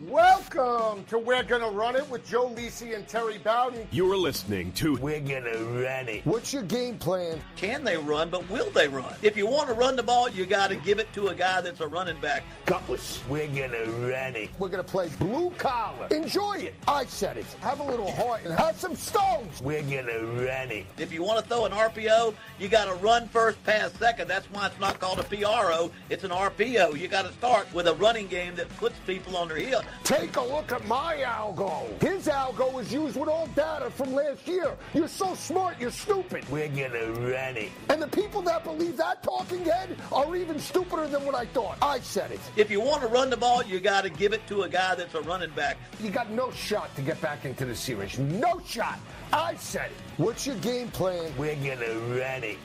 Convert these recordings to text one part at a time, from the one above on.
Welcome to We're Gonna Run It with Joe Lisi and Terry Bowden. You're listening to We're Gonna Run It. What's your game plan? Can they run, but will they run? If you want to run the ball, you got to give it to a guy that's a running back. Gutless. We're gonna run it. We're gonna play blue collar. Enjoy it. I said it. Have a little heart and have some stones. We're gonna run it. If you want to throw an RPO, you got to run first, pass second. That's why it's not called a PRO. It's an RPO. You got to start with a running game that puts people on their heel. Take a look at my algo. His algo is used with all data from last year. You're so smart, you're stupid. We're gonna run it. And the people that believe that talking head are even stupider than what I thought. I said it. If you want to run the ball, you got to give it to a guy that's a running back. You got no shot to get back into the series. No shot. I said it. What's your game plan? We're gonna run it.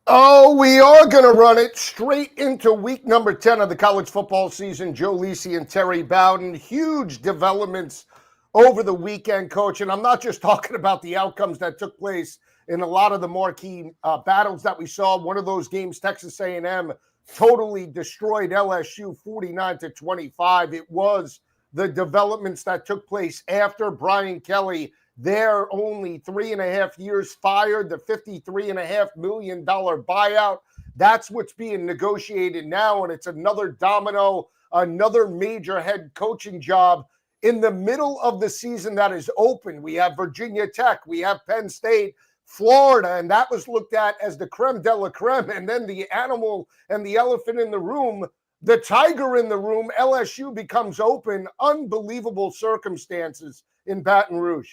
Oh, we are going to run it straight into week number 10 of the college football season. Joe Lisi and Terry Bowden. Huge developments over the weekend, Coach. And I'm not just talking about the outcomes that took place in a lot of the marquee battles that we saw. One of those games, Texas A&M totally destroyed LSU 49-25. It was the developments that took place after Brian Kelly, there only 3.5 years, fired, the $53.5 million buyout. That's what's being negotiated now, and it's another domino, another major head coaching job in the middle of the season that is open. We have Virginia Tech, we have Penn State, Florida, and that was looked at as the creme de la creme, and then the animal and the elephant in the room, the tiger in the room, LSU becomes open. Unbelievable circumstances in Baton Rouge.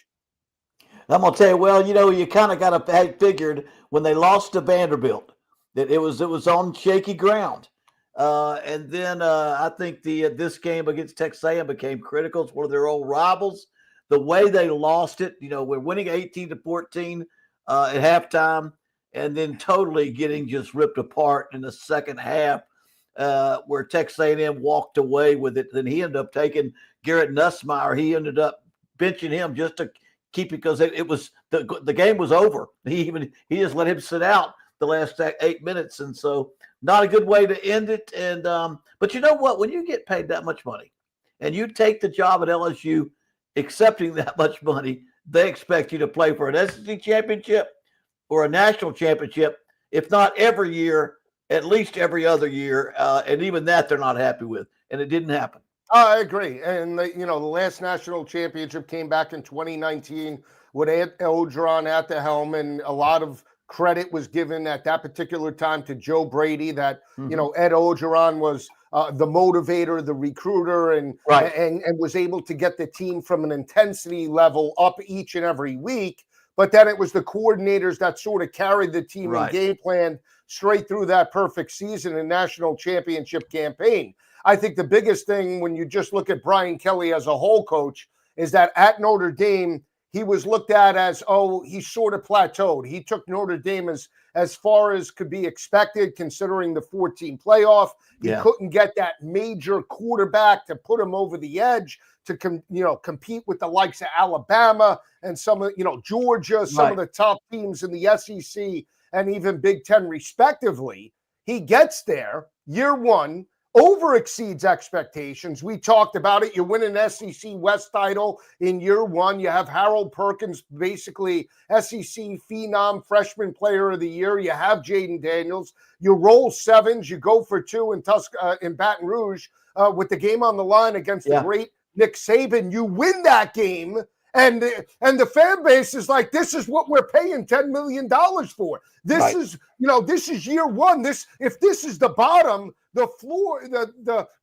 I'm going to tell you, well, you kind of got to have figured when they lost to Vanderbilt that it was on shaky ground. And then I think this game against Texas A&M became critical. It's one of their old rivals. The way they lost it, we're winning 18-14 at halftime and then totally getting just ripped apart in the second half where Texas A&M walked away with it. Then he ended up taking Garrett Nussmeier. He ended up benching him just to keep, because it was the game was over. He just let him sit out the last 8 minutes, and so not a good way to end it. And but you know what? When you get paid that much money, and you take the job at LSU, accepting that much money, they expect you to play for an SEC championship or a national championship, if not every year, at least every other year, and even that they're not happy with, and it didn't happen. I agree. And, the last national championship came back in 2019 with Ed Orgeron at the helm, and a lot of credit was given at that particular time to Joe Brady that, Ed Orgeron was the motivator, the recruiter, and was able to get the team from an intensity level up each and every week. But then it was the coordinators that sort of carried the team and game planned straight through that perfect season and national championship campaign. I think the biggest thing when you just look at Brian Kelly as a whole coach is that at Notre Dame, he was looked at as, he sort of plateaued. He took Notre Dame as far as could be expected considering the 14 playoff. He couldn't get that major quarterback to put him over the edge to compete with the likes of Alabama and some of, Georgia, some of the top teams in the SEC and even Big Ten respectively. He gets there year one, over exceeds expectations. We talked about it. You win an SEC West title in year one. You have Harold Perkins, basically SEC phenom freshman player of the year. You have Jaden Daniels. You roll sevens. You go for two in Baton Rouge with the game on the line against the great Nick Saban. You win that game. And the fan base is like, this is what we're paying $10 million for. This is, this is year one. If this is the bottom, the floor,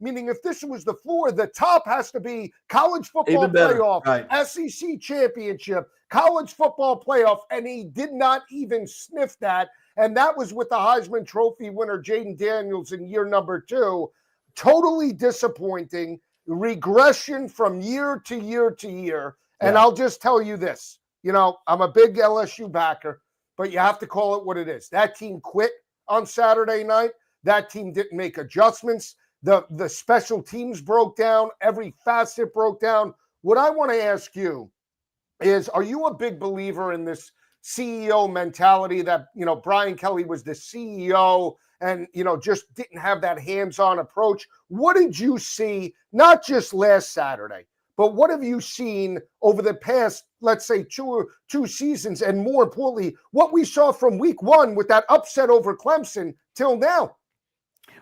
meaning if this was the floor, the top has to be college football playoff, SEC championship, college football playoff. And he did not even sniff that. And that was with the Heisman Trophy winner, Jaden Daniels, in year number 2. Totally disappointing. Regression from year to year to year. And I'll just tell you this, I'm a big LSU backer, but you have to call it what it is. That team quit on Saturday night. That team didn't make adjustments. The special teams broke down. Every facet broke down. What I want to ask you is, are you a big believer in this CEO mentality that, Brian Kelly was the CEO and, just didn't have that hands-on approach. What did you see, not just last Saturday, but what have you seen over the past, let's say, two seasons, and more importantly, what we saw from week one with that upset over Clemson till now?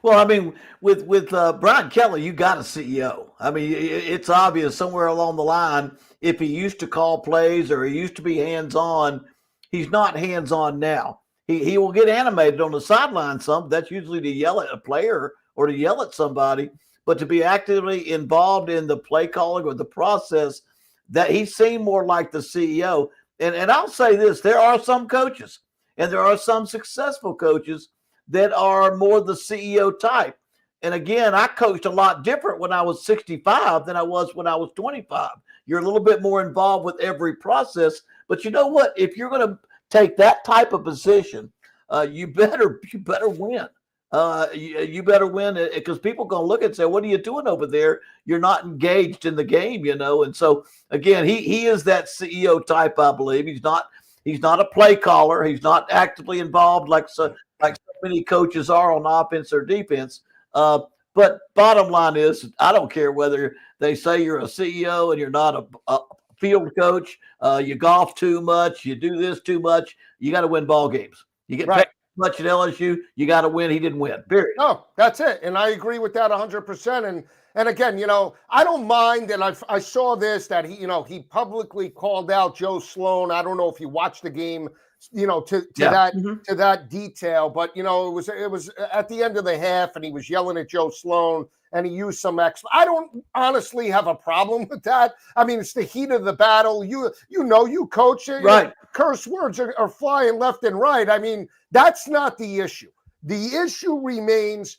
Well, I mean, with Brian Kelly, you got a CEO. I mean, it's obvious somewhere along the line, if he used to call plays or he used to be hands-on, he's not hands-on now. He will get animated on the sideline some. That's usually to yell at a player or to yell at somebody. But to be actively involved in the play calling or the process, that he seemed more like the CEO. And I'll say this, there are some coaches, and there are some successful coaches that are more the CEO type. And again, I coached a lot different when I was 65 than I was when I was 25. You're a little bit more involved with every process. But you know what? If you're going to take that type of position, you better win. You better win, because people are going to look and say, what are you doing over there? You're not engaged in the game, And so, again, he is that CEO type, I believe. He's not a play caller. He's not actively involved like so many coaches are on offense or defense. But bottom line is, I don't care whether they say you're a CEO and you're not a field coach, you golf too much, you do this too much. You got to win ball games. You get paid much at LSU, you got to win. He didn't win, period. No, that's it. And I agree with that 100%. And again, I don't mind. And I saw this, that he publicly called out Joe Sloan. I don't know if you watched the game, to that detail, but it was at the end of the half, and he was yelling at Joe Sloan, and he used some I don't honestly have a problem with that. I mean, it's the heat of the battle. You coach, right? Curse words are flying left and right. I mean, that's not the issue. The issue remains,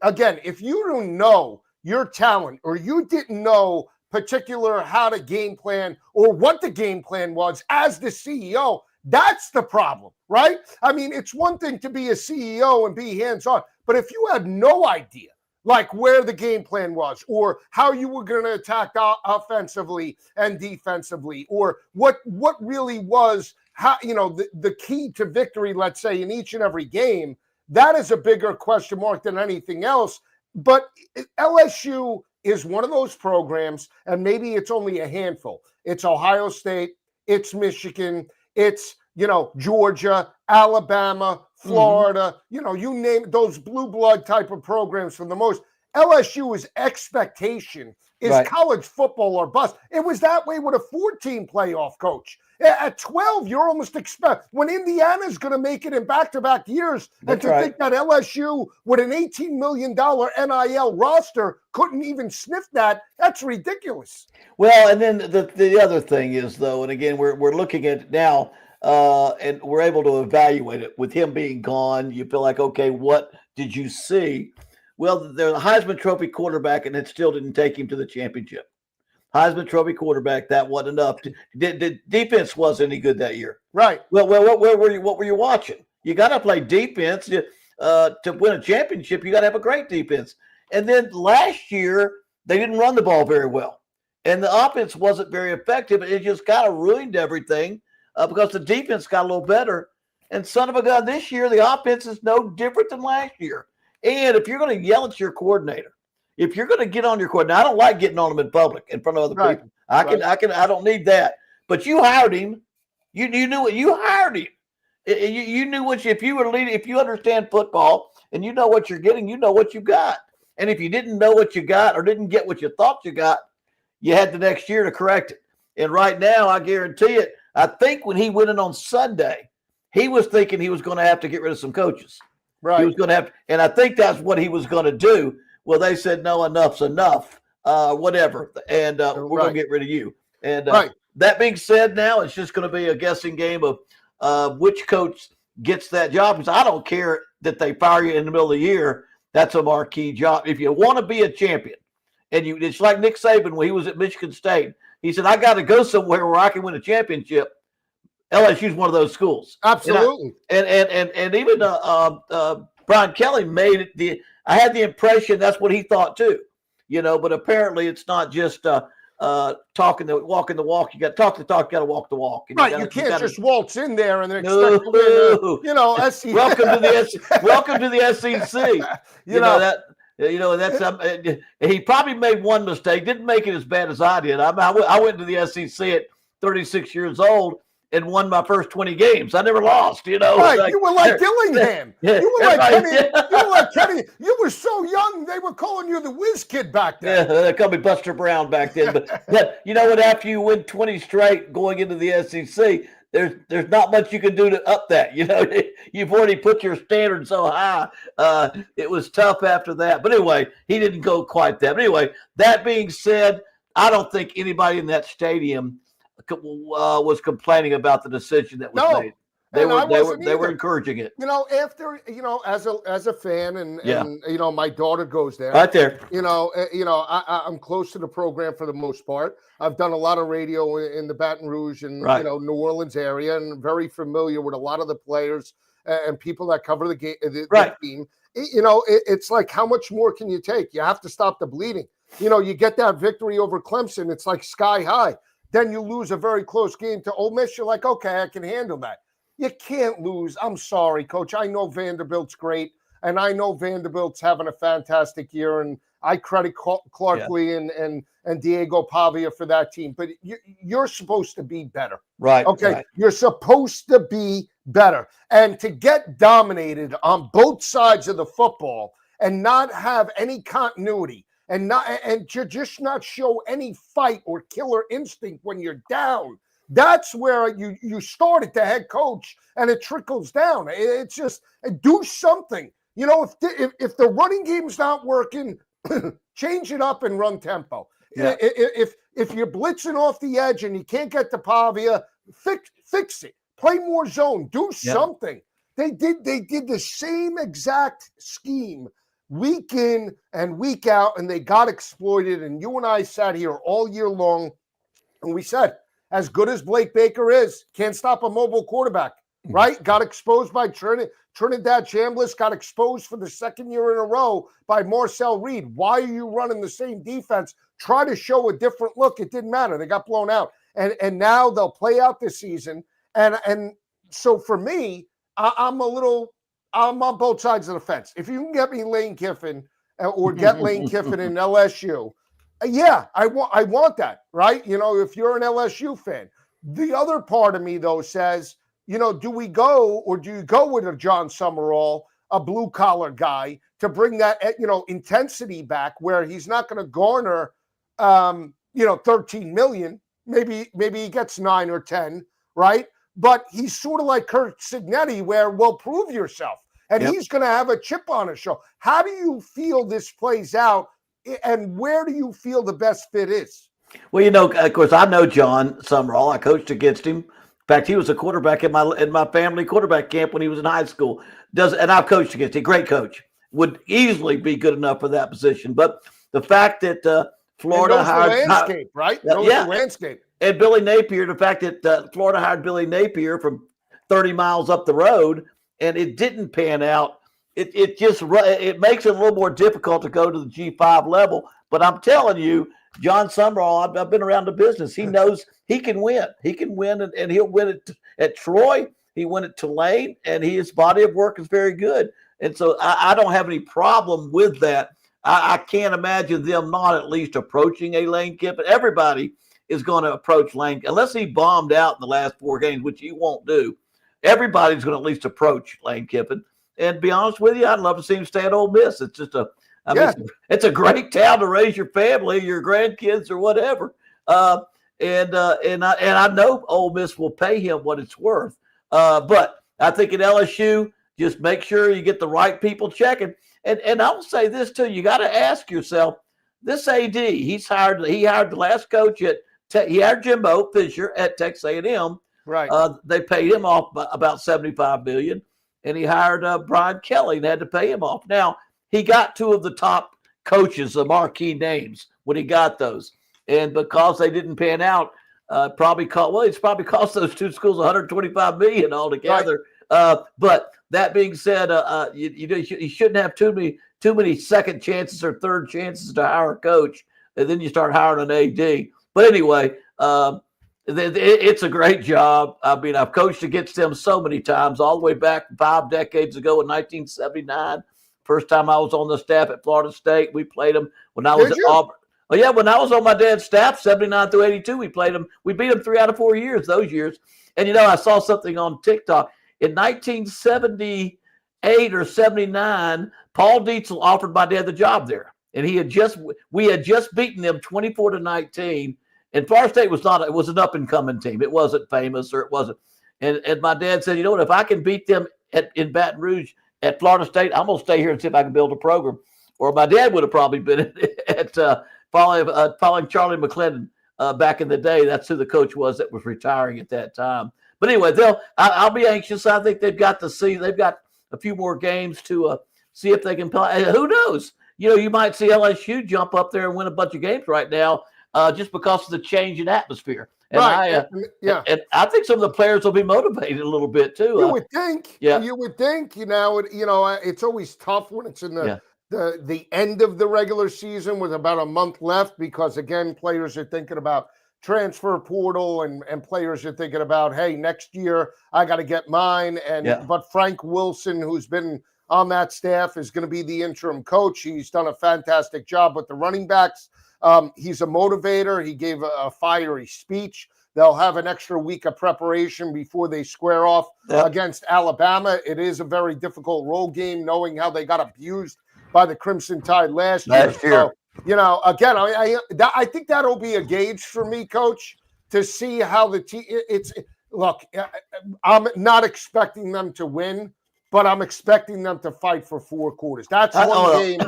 again, if you don't know your talent, or you didn't know particular how to game plan or what the game plan was as the CEO, that's the problem, right? I mean, it's one thing to be a CEO and be hands-on, but if you had no idea, like where the game plan was, or how you were going to attack offensively and defensively, or what really was, how the key to victory, let's say, in each and every game, that is a bigger question mark than anything else. But LSU is one of those programs, and maybe it's only a handful. It's Ohio State, it's Michigan, it's Georgia, Alabama, Florida, you name those blue blood type of programs. For the most, LSU's expectation is college football or bust. It was that way with a 14 playoff coach. At 12, you're almost when Indiana's going to make it in back-to-back years, think that LSU with an $18 million NIL roster couldn't even sniff that's ridiculous. Well, and then the other thing is, though, and again, we're looking at it now, and we're able to evaluate it. With him being gone, you feel like, okay, what did you see? Well, they're the Heisman Trophy quarterback, and it still didn't take him to the championship. Heisman Trophy quarterback, that wasn't enough. The defense wasn't any good that year. Right. Well, what were you watching? You got to play defense to win a championship. You got to have a great defense. And then last year, they didn't run the ball very well, and the offense wasn't very effective. It just kind of ruined everything because the defense got a little better. And son of a gun, this year the offense is no different than last year. And if you're going to yell at your coordinator, if you're going to get on your coordinator, I don't like getting on him in public in front of other people. I don't need that. But you hired him. You knew it. You hired him. You knew what if you were leading. If you understand football and you know what you're getting, you know what you got. And if you didn't know what you got or didn't get what you thought you got, you had the next year to correct it. And right now, I guarantee it. I think when he went in on Sunday, he was thinking he was going to have to get rid of some coaches. Right. He was going to have, and I think that's what he was going to do. Well, they said, no, enough's enough, whatever. And we're going to get rid of you. And that being said, now it's just going to be a guessing game of which coach gets that job. Because I don't care that they fire you in the middle of the year. That's a marquee job. If you want to be a champion, and it's like Nick Saban when he was at Michigan State. He said, I got to go somewhere where I can win a championship. LSU's one of those schools. Absolutely. And even Brian Kelly made it I had the impression that's what he thought too, but apparently it's not just walking the walk. You got to talk the talk. You got to walk the walk. And Right, you can't just waltz in there and then expect to win. Welcome to the SEC. He probably made one mistake. Didn't make it as bad as I did. I went to the SEC at 36 years old and won my first 20 games. I never lost. Right, you were like Dillingham. You were like Kenny. You were like Kenny. You were so young. They were calling you the whiz kid back then. Yeah, they called me Buster Brown back then. But you know what? After you win 20 straight going into the SEC, there's not much you can do to up that. You've already put your standard so high. It was tough after that. But anyway, he didn't go quite that. But anyway, that being said, I don't think anybody in that stadium was complaining about the decision that was made. They were encouraging it. After as a fan and my daughter goes there. Right there. I'm close to the program for the most part. I've done a lot of radio in the Baton Rouge and New Orleans area, and very familiar with a lot of the players and people that cover the game, the team. It's like, how much more can you take? You have to stop the bleeding. You get that victory over Clemson, it's like sky high. Then you lose a very close game to Ole Miss. You're like, okay, I can handle that. You can't lose. I'm sorry, Coach. I know Vanderbilt's great, and I know Vanderbilt's having a fantastic year, and I credit Clark Lee and Diego Pavia for that team. But you're supposed to be better. Right. Okay. Right. You're supposed to be better. And to get dominated on both sides of the football and not have any continuity and to just not show any fight or killer instinct when you're down. That's where you start at the head coach and it trickles down. It's just do something. If the running game's not working, change it up and run tempo. Yeah. If you're blitzing off the edge and you can't get to Pavia, fix it. Play more zone. Do something. They did the same exact scheme week in and week out, and they got exploited. And you and I sat here all year long, and we said, as good as Blake Baker is, can't stop a mobile quarterback, right? Got exposed by Trinidad Chambliss, got exposed for the second year in a row by Marcel Reed. Why are you running the same defense? Try to show a different look. It didn't matter. They got blown out. And now they'll play out this season. And so for me, I'm on both sides of the fence. If you can get me Lane Kiffin or get Lane Kiffin in LSU, I want that, right? If you're an LSU fan. The other part of me, though, says, do we go or do you go with a John Summerall, a blue-collar guy, to bring that, intensity back where he's not going to garner, $13 million. Maybe he gets 9 or 10, right? But he's sort of like Kurt Signetti where, prove yourself. And he's going to have a chip on his shoulder. How do you feel this plays out? And where do you feel the best fit is? Well, of course, I know John Summerall. I coached against him. In fact, he was a quarterback in my family quarterback camp when he was in high school. And I've coached against him. Great coach. Would easily be good enough for that position. But the fact that Florida hired the landscape, right? The landscape. And Billy Napier, the fact that Florida hired Billy Napier from 30 miles up the road, and it didn't pan out. It makes it a little more difficult to go to the G5 level. But I'm telling you, John Summerall, I've been around the business. He knows he can win. He can win, and he'll win it at Troy. He won at Tulane, and his body of work is very good. And so I don't have any problem with that. I can't imagine them not at least approaching a Lane Kiffin. Everybody is going to approach Lane, unless he bombed out in the last 4 games, which he won't do. Everybody's going to at least approach Lane Kiffin. And to be honest with you, I'd love to see him stay at Ole Miss. It's just it's a great town to raise your family, your grandkids, or whatever. And I know Ole Miss will pay him what it's worth. But I think at LSU, just make sure you get the right people checking. And I will say this too: you got to ask yourself, this AD, he hired the last coach he hired Jimbo Fisher at Texas A&M. Right. They paid him off about $75 million, and he hired Brian Kelly and had to pay him off. Now he got 2 of the top coaches, the marquee names, when he got those, and because they didn't pan out, it's probably cost those 2 schools $125 million altogether. Right. But that being said, you shouldn't have too many second chances or third chances to hire a coach, and then you start hiring an AD. But anyway, it's a great job. I mean, I've coached against them so many times, all the way back 5 decades ago in 1979. First time I was on the staff at Florida State, we played them when I was Did at you? Auburn. Oh yeah, when I was on my dad's staff, 79 through 82, we played them. We beat them 3 out of 4 years those years. And I saw something on TikTok in 1978 or 79. Paul Dietzel offered my dad the job there, and we had just beaten them 24-19. And Florida State was not. It was an up and coming team. It wasn't famous, or it wasn't. And my dad said, you know what? If I can beat them in Baton Rouge at Florida State, I'm gonna stay here and see if I can build a program. Or my dad would have probably been at following Charlie McClendon back in the day. That's who the coach was that was retiring at that time. But anyway, I'll be anxious. I think they've got a few more games to see if they can play. Who knows? You might see LSU jump up there and win a bunch of games right now just because of the change in atmosphere. And Right. And I think some of the players will be motivated a little bit too. You would think. Yeah. You would think. It's always tough when it's in the end of the regular season with about a month left, because again, players are thinking about transfer portal and players are thinking about, hey, next year I got to get mine. But Frank Wilson, who's been on that staff, is going to be the interim coach. He's done a fantastic job with the running backs. He's a motivator. He gave a fiery speech. They'll have an extra week of preparation before they square off against Alabama. It is a very difficult road game, knowing how they got abused by the Crimson Tide last year. So, again, I think that'll be a gauge for me, Coach, to see how the team. Look, I'm not expecting them to win, but I'm expecting them to fight for 4 quarters. That's one game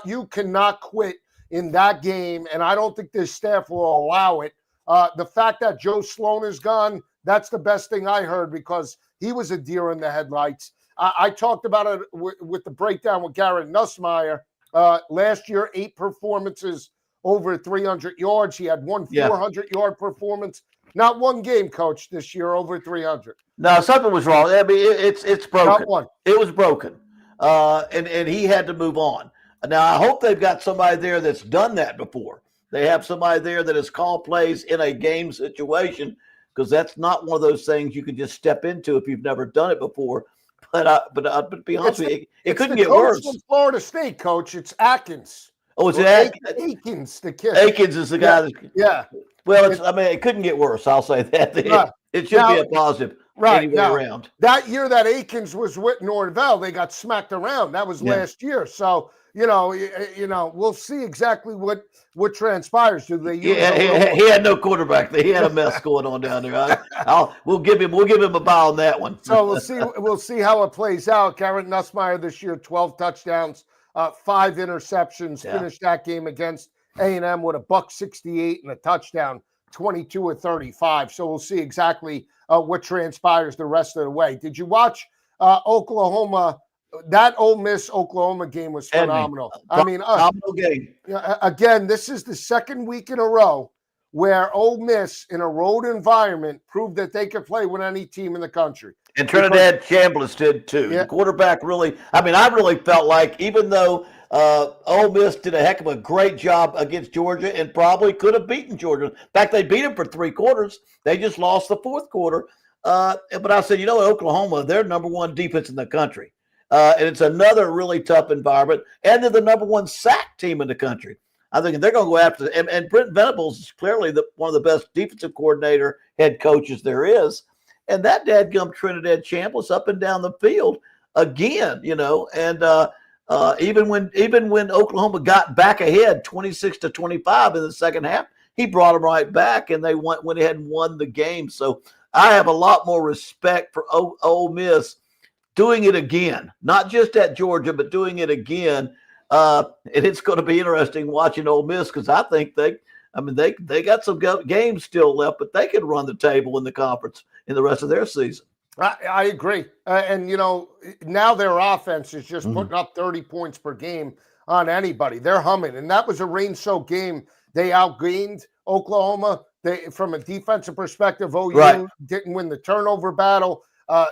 you cannot quit in that game, and I don't think this staff will allow it. The fact that Joe Sloan is gone, that's the best thing I heard, because he was a deer in the headlights. I talked about it with the breakdown with Garrett Nussmeier. Last year, 8 performances over 300 yards. He had one 400-yard performance. Not one game, Coach, this year over 300. No, something was wrong. I mean, it's broken. Not one. It was broken, and he had to move on. Now, I hope they've got somebody there that's done that before. They have somebody there that has called plays in a game situation, because that's not one of those things you can just step into if you've never done it before. But to be honest with you, it couldn't get worse. From Florida State, Coach, it's Atkins. Oh, is it Atkins? Akins, the kid. Akins is the guy. Yeah. Well, it couldn't get worse. I'll say that. It should be a positive anyway around. That year that Akins was with Norvell, they got smacked around. That was last year. So, we'll see exactly what transpires. Do they? He had no quarterback. He had a mess going on down there. We'll give him a bow on that one. So we'll see how it plays out. Garrett Nussmeier this year, 12 touchdowns, 5 interceptions. Finished that game against A&M with $168 and a touchdown, 22 of 35. So we'll see exactly what transpires the rest of the way. Did you watch Oklahoma? That Ole Miss Oklahoma game was phenomenal. Phenomenal game. Again, this is the second week in a row where Ole Miss, in a road environment, proved that they could play with any team in the country. And Trinidad Chambliss did too. Yeah. The quarterback I really felt like, even though Ole Miss did a heck of a great job against Georgia and probably could have beaten Georgia. In fact, they beat them for 3 quarters. They just lost the 4th quarter. But I said, Oklahoma, they're number 1 defense in the country. And it's another really tough environment. And they're the number 1 sack team in the country. I think they're going to go after it. And Brent Venables is clearly one of the best defensive coordinator head coaches there is. And that dadgum Trinidad Chambliss up and down the field again, and even when Oklahoma got back ahead 26-25 in the second half, he brought them right back, and they went ahead and won the game. So I have a lot more respect for Ole Miss doing it again, not just at Georgia, but doing it again. And it's going to be interesting watching Ole Miss, because I think they got some games still left, but they could run the table in the conference in the rest of their season. I agree. And now their offense is just putting up 30 points per game on anybody. They're humming. And that was a rain-soaked game. They outgained Oklahoma. From a defensive perspective, OU didn't win the turnover battle.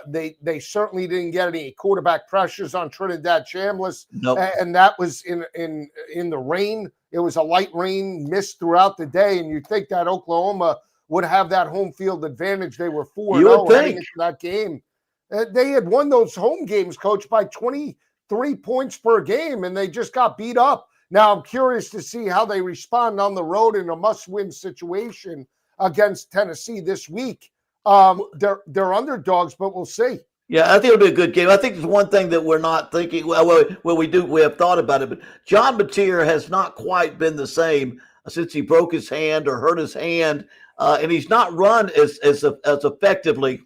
They certainly didn't get any quarterback pressures on Trinidad Chambliss, Nope. and that was in the rain. It was a light rain mist throughout the day, and you'd think that Oklahoma would have that home field advantage. They were 4-0 heading into that game. They had won those home games, Coach, by 23 points per game, and they just got beat up. Now, I'm curious to see how they respond on the road in a must-win situation against Tennessee this week. They're underdogs, but we'll see. Yeah, I think it'll be a good game. I think there's one thing that we're not thinking. Well, we have thought about it, but John Mateer has not quite been the same since he broke his hand or hurt his hand, and he's not run as effectively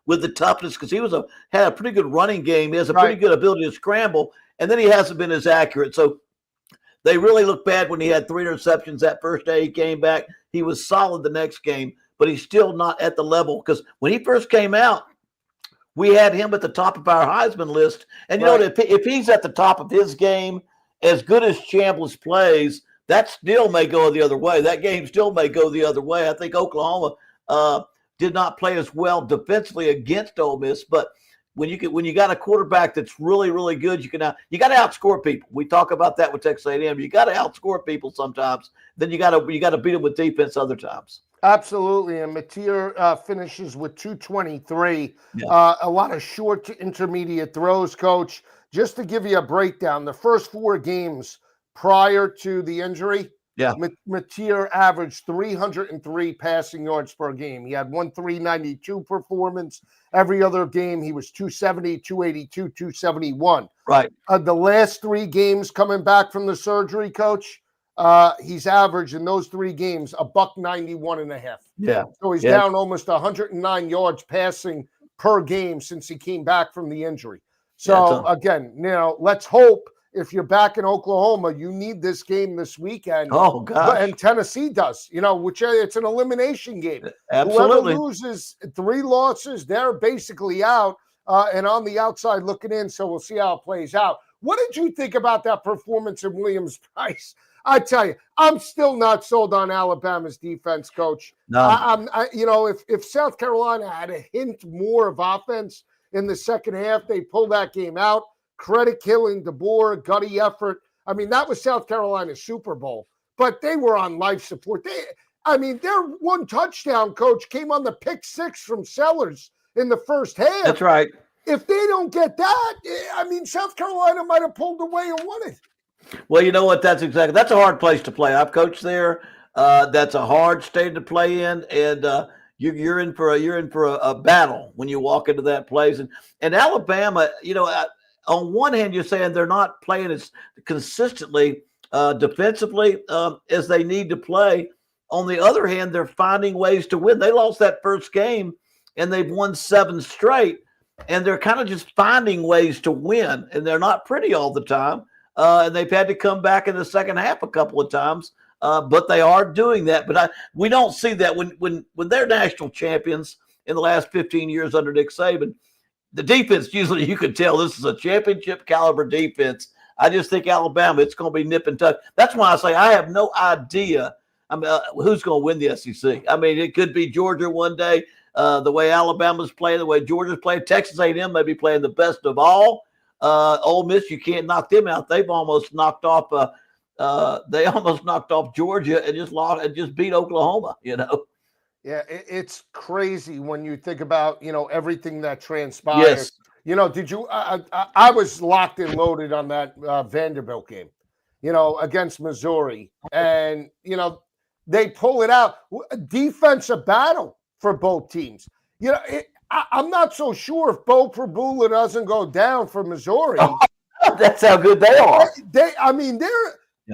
with the toughness because he had a pretty good running game. He has a pretty good ability to scramble, and then he hasn't been as accurate. So they really looked bad when he had 3 interceptions that first day he came back. He was solid the next game, but he's still not at the level because when he first came out, we had him at the top of our Heisman list. And, you know, if he's at the top of his game, as good as Chambliss plays, that still may go the other way. That game still may go the other way. I think Oklahoma did not play as well defensively against Ole Miss, but when you got a quarterback that's really, really good, you got to outscore people. We talk about that with Texas A&M. You got to outscore people sometimes. Then you got to beat them with defense other times. Absolutely, and Mateer finishes with 223. Yeah. A lot of short to intermediate throws, Coach. Just to give you a breakdown, the first 4 games prior to the injury, Mateer averaged 303 passing yards per game. He had 392 performance. Every other game, he was 270, 282, 271. Right. The last 3 games coming back from the surgery, Coach, he's averaged in those 3 games $191.5. Yeah. So he's down almost 109 yards passing per game since he came back from the injury. So again, let's hope if you're back in Oklahoma, you need this game this weekend. Oh gosh. And Tennessee does, which it's an elimination game. Absolutely. Whoever loses 3 losses, they're basically out and on the outside looking in. So we'll see how it plays out. What did you think about that performance in Williams-Brice? I tell you, I'm still not sold on Alabama's defense, Coach. No. If South Carolina had a hint more of offense in the second half, they pulled that game out. Credit killing DeBoer, gutty effort. I mean, that was South Carolina's Super Bowl, but they were on life support. Their 1 touchdown, Coach, came on the pick 6 from Sellers in the first half. That's right. If they don't get that, South Carolina might have pulled away and won it. Well, you know what? That's a hard place to play. I've coached there. That's a hard state to play in, and you're in for a battle when you walk into that place. And Alabama, on one hand, you're saying they're not playing as consistently defensively as they need to play. On the other hand, they're finding ways to win. They lost that first game, and they've won 7 straight, and they're kind of just finding ways to win, and they're not pretty all the time. And they've had to come back in the second half a couple of times, but they are doing that. But we don't see that when they're national champions in the last 15 years under Nick Saban. The defense, usually you could tell this is a championship caliber defense. I just think Alabama, it's going to be nip and tuck. That's why I say I have no idea who's going to win the SEC. It could be Georgia one day, the way Alabama's playing, the way Georgia's playing. Texas A&M may be playing the best of all. Ole Miss, you can't knock them out. They've almost knocked off. They almost knocked off Georgia and just beat Oklahoma. Yeah, it's crazy when you think about everything that transpired. Yes. Did you? I was locked and loaded on that Vanderbilt game, against Missouri, and they pull it out. Defensive battle for both teams. I'm not so sure if Bo Prabula doesn't go down for Missouri. That's how good they are. They're.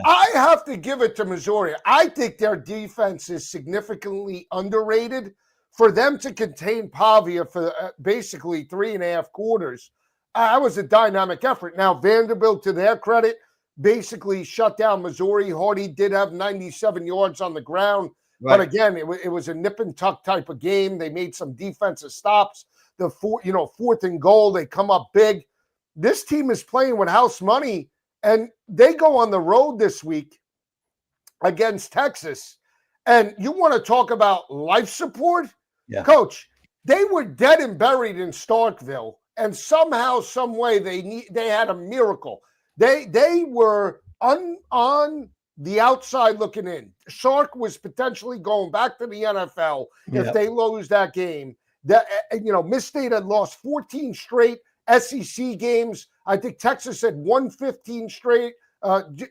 I have to give it to Missouri. I think their defense is significantly underrated. For them to contain Pavia for basically 3.5 quarters, that was a dynamic effort. Now, Vanderbilt, to their credit, basically shut down Missouri. Hardy did have 97 yards on the ground. Right. But again, it was a nip and tuck type of game. They made some defensive stops. The 4th and goal, they come up big. This team is playing with house money. And they go on the road this week against Texas. And you want to talk about life support? Yeah. Coach, They were dead and buried in Starkville, and somehow, some way, they had a miracle. They were on the outside looking in. Sark was potentially going back to the NFL if they lose that game. Miss State had lost 14 straight SEC games. I think Texas had won 15 straight.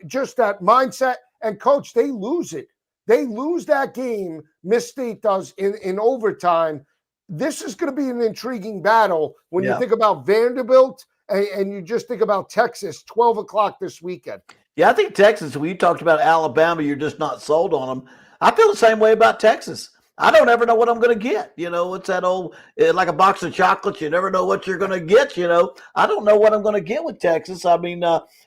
Just that mindset. And coach, they lose it. They lose that game. Miss State does in overtime. This is going to be an intriguing battle when you think about Vanderbilt and you just think about Texas, 12 o'clock this weekend. Yeah, I think Texas, when you talked about Alabama, you're just not sold on them. I feel the same way about Texas. I don't ever know what I'm going to get. It's that old, like a box of chocolates. You never know what you're going to get. I don't know what I'm going to get with Texas. I mean,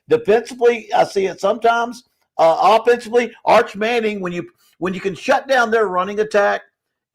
defensively, I see it sometimes. Offensively, Arch Manning, when you can shut down their running attack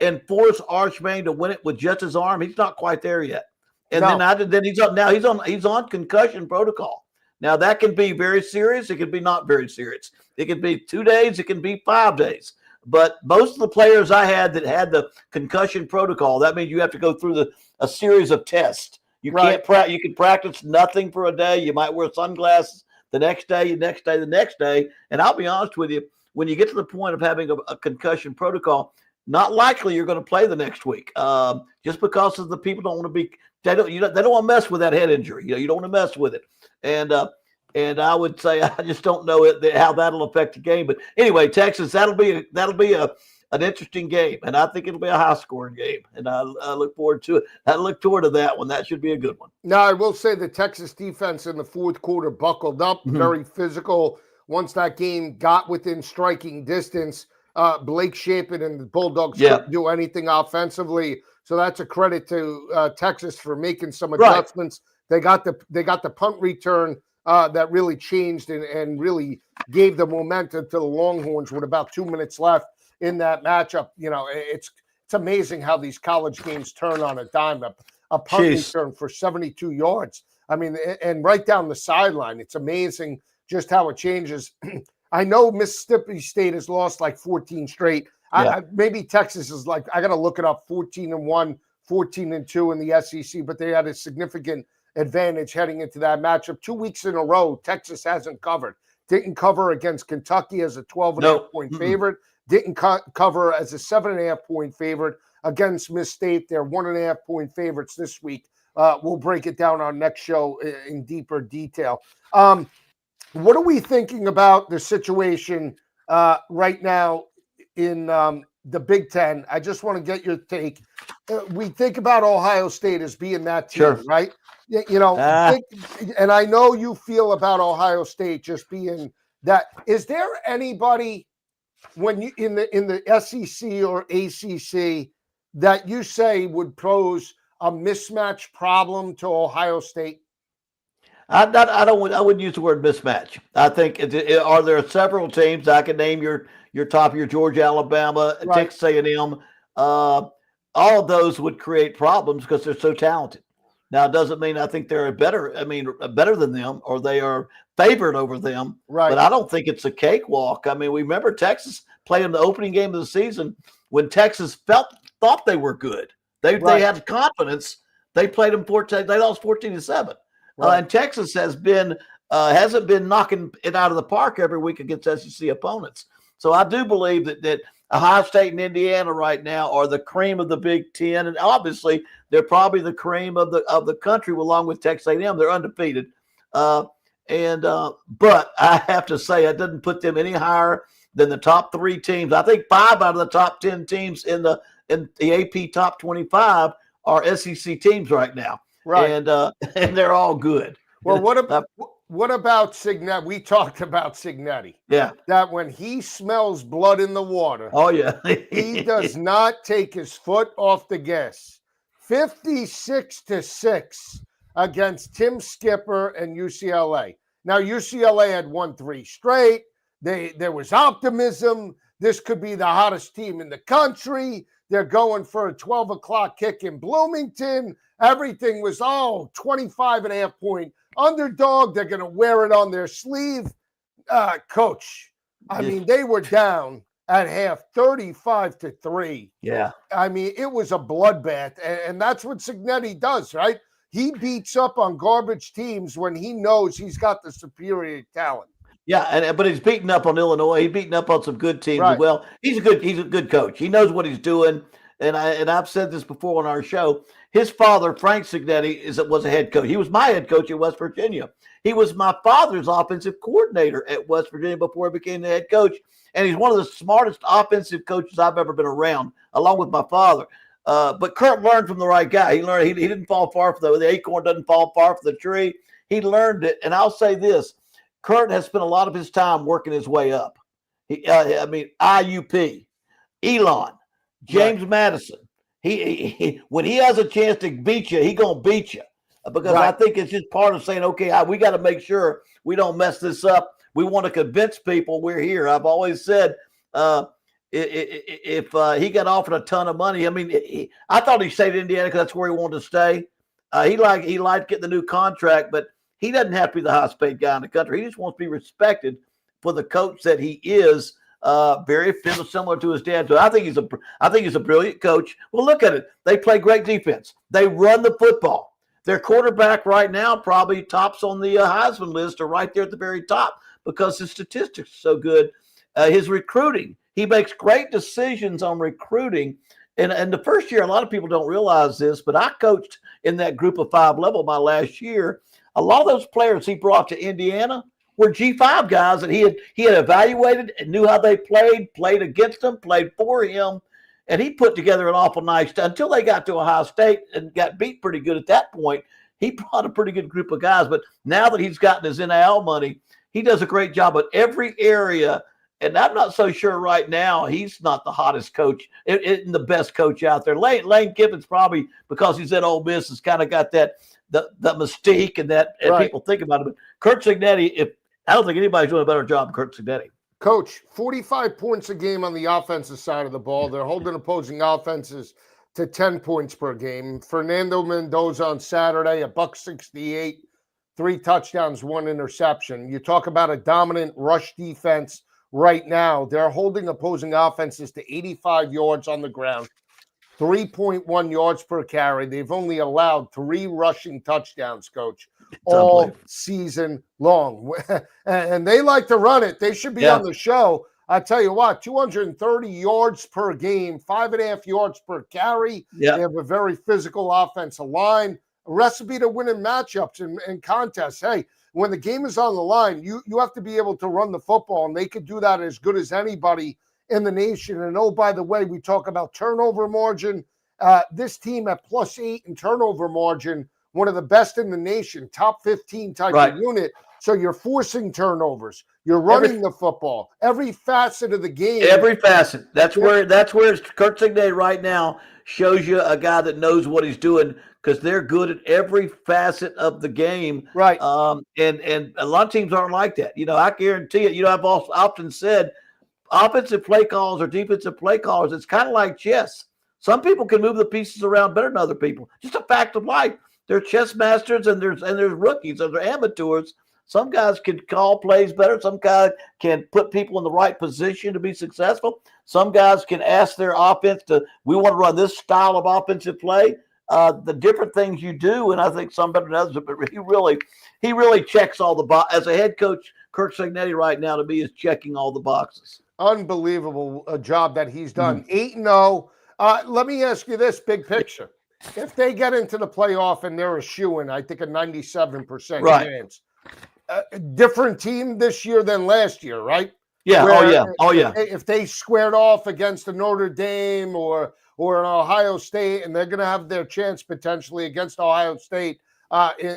and force Arch Manning to win it with just his arm, he's not quite there yet. And then he's on concussion protocol. Now that can be very serious. It can be not very serious. It can be 2 days. It can be 5 days. But most of the players I had that had the concussion protocol, that means you have to go through a series of tests. You can't you can practice nothing for a day. You might wear sunglasses the next day, the next day. And I'll be honest with you, when you get to the point of having a concussion protocol, not likely you're going to play the next week. Just because of the people don't want to be they don't want to mess with that head injury. You don't want to mess with it. And I would say I just don't know how that'll affect the game. But anyway, Texas, that'll be an interesting game, and I think it'll be a high-scoring game. And I look forward to it. I look forward to that one. That should be a good one. Now, I will say the Texas defense in the fourth quarter buckled up, very physical. Once that game got within striking distance, Blake Shapen and the Bulldogs couldn't do anything offensively. So that's a credit to Texas for making some adjustments. They got the punt return that really changed and really gave the momentum to the Longhorns with about 2 minutes left in that matchup. It's amazing how these college games turn on a dime. A punt return for 72 yards. I mean, and right down the sideline. It's amazing just how it changes. I know Mississippi State has lost like 14 straight. Maybe Texas is like, I got to look it up, 14-1, 14-2 in the SEC, but they had a significant advantage heading into that matchup. 2 weeks in a row, Texas hasn't covered. Didn't cover against Kentucky as a 12.5-point favorite. Didn't cover as a 7.5-point favorite against Miss State. They're 1.5-point favorites this week. We'll break it down on next show in deeper detail. What are we thinking about the situation right now in the Big Ten? I just want to get your take. We think about Ohio State as being that team, right? And I know you feel about Ohio State just being that. Is there anybody when you in the SEC or ACC that you say would pose a mismatch problem to Ohio State? I wouldn't use the word mismatch. I think are there several teams I can name your top, your Georgia, Alabama, Texas A&M. All of those would create problems because they're so talented. Now, it doesn't mean I think they're better than them or they are favored over them. Right. But I don't think it's a cakewalk. I mean, we remember Texas playing the opening game of the season when Texas thought they were good. They had confidence. They played them 14. They lost 14-7. And Texas hasn't been knocking it out of the park every week against SEC opponents. So I do believe that Ohio State and Indiana right now are the cream of the Big Ten, and obviously they're probably the cream of the country along with Texas A&M. They're undefeated, but I have to say I didn't put them any higher than the top 3 teams. I think 5 out of the top 10 teams in the AP top 25 are SEC teams right now. Right. And they're all good. Well, what about Signetti? We talked about Signetti. Yeah. That when he smells blood in the water. Oh, yeah. He does not take his foot off the gas. 56-6 against Tim Skipper and UCLA. Now, UCLA had won 3 straight. There was optimism. This could be the hottest team in the country. They're going for a 12 o'clock kick in Bloomington. Everything was, 25.5-point underdog. They're going to wear it on their sleeve. Coach, I mean, they were down at half, 35-3. Yeah. I mean, it was a bloodbath, and that's what Cignetti does, right? He beats up on garbage teams when he knows he's got the superior talent. Yeah, but he's beaten up on Illinois. He's beaten up on some good teams as Right. well. He's a good coach. He knows what he's doing. And I've said this before on our show. His father, Frank Cignetti, was a head coach. He was my head coach at West Virginia. He was my father's offensive coordinator at West Virginia before he became the head coach. And he's one of the smartest offensive coaches I've ever been around, along with my father. But Kurt learned from the right guy. He learned he didn't fall far from the acorn doesn't fall far from the tree. He learned it. And I'll say this. Kurt has spent a lot of his time working his way up. IUP, Elon, James Madison. He when he has a chance to beat you, he gonna beat you because I think it's just part of saying, okay, we got to make sure we don't mess this up. We want to convince people we're here. I've always said, if he got offered a ton of money, I mean, I thought he stayed in Indiana because that's where he wanted to stay. He liked getting the new contract, but he doesn't have to be the highest paid guy in the country. He just wants to be respected for the coach that he is. Very similar to his dad. So I think he's a brilliant coach. Well, look at it. They play great defense. They run the football. Their quarterback right now probably tops on the Heisman list or right there at the very top because his statistics are so good. His recruiting, he makes great decisions on recruiting. And the first year, a lot of people don't realize this, but I coached in that group of 5 level my last year. A lot of those players he brought to Indiana were G5 guys that he had evaluated and knew how they played against them, played for him, and he put together an awful nice until they got to Ohio State and got beat pretty good at that point. He brought a pretty good group of guys, but now that he's gotten his NIL money, he does a great job at every area. And I'm not so sure right now he's not the hottest coach and the best coach out there. Lane Kiffin's probably, because he's at Ole Miss, has kind of got that the mystique and that and people think about it. But Kurt Cignetti, I don't think anybody's doing a better job than Kurt Cignetti. Coach, 45 points a game on the offensive side of the ball. They're holding opposing offenses to 10 points per game. Fernando Mendoza on Saturday, $168, 3 touchdowns, 1 interception. You talk about a dominant rush defense right now. They're holding opposing offenses to 85 yards on the ground, 3.1 yards per carry. They've only allowed 3 rushing touchdowns, Coach, all season long. And they like to run it. They should be on the show. I tell you what, 230 yards per game, 5.5 yards per carry. They have a very physical offensive line, a recipe to winning matchups and contests. Hey, when the game is on the line, you have to be able to run the football, and they could do that as good as anybody in the nation. And oh, by the way, we talk about turnover margin. This team at +8 in turnover margin, one of the best in the nation, top 15 type of unit. So you're forcing turnovers. You're running the football. Every facet of the game. Every facet. That's where Kurt Cignetti right now shows you a guy that knows what he's doing because they're good at every facet of the game. Right. And a lot of teams aren't like that. You know, I guarantee it. You know, I've often said offensive play calls or defensive play calls, it's kind of like chess. Some people can move the pieces around better than other people. Just a fact of life. They're chess masters and there's rookies and they're amateurs. Some guys can call plays better. Some guys can put people in the right position to be successful. Some guys can ask their offense we want to run this style of offensive play. The different things you do, and I think some better than others, but he really checks all the boxes. As a head coach, Kurt Cignetti right now to me is checking all the boxes. Unbelievable job that he's done. 8-0. Let me ask you this big picture. If they get into the playoff and they're a shoo-in, I think a 97% chance. Different team this year than last year, right? Yeah. Where if they squared off against a Notre Dame or an Ohio State, and they're going to have their chance potentially against Ohio State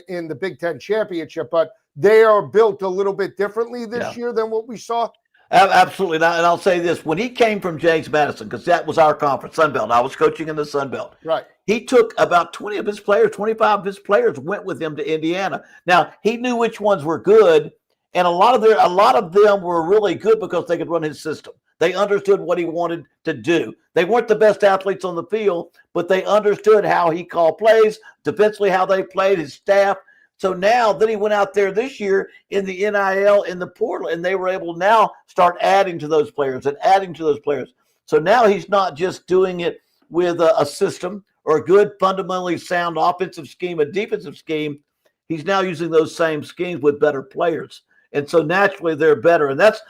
in the Big Ten championship, but they are built a little bit differently this year than what we saw. Absolutely. And I'll say this. When he came from James Madison, because that was our conference, Sun Belt, I was coaching in the Sun Belt. Right. He took about 20 of his players, 25 of his players went with him to Indiana. Now, he knew which ones were good, and a lot of them were really good because they could run his system. They understood what he wanted to do. They weren't the best athletes on the field, but they understood how he called plays, defensively how they played, his staff. So now, then he went out there this year in the NIL in the portal, and they were able to now start adding to those players and adding to those players. So now he's not just doing it with a system or a good, fundamentally sound offensive scheme, a defensive scheme. He's now using those same schemes with better players, and so naturally they're better. And that's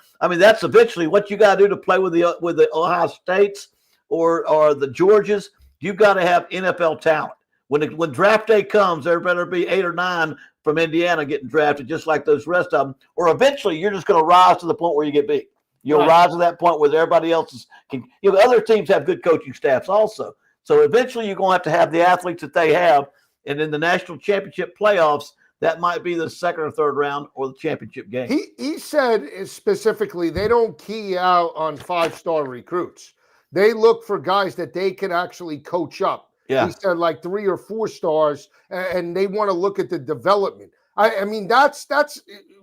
eventually what you got to do to play with the Ohio States or the Georgias. You've got to have NFL talent. When draft day comes, there better be 8 or 9 from Indiana getting drafted, just like those rest of them. Or eventually, you're just going to rise to the point where you get beat. You'll rise to that point where everybody else can. Other teams have good coaching staffs also. So eventually, you're going to have the athletes that they have, and in the national championship playoffs, that might be the second or third round or the championship game. He said specifically they don't key out on 5-star recruits. They look for guys that they can actually coach up. Yeah. He said like 3 or 4 stars, and they want to look at the development. I mean, that's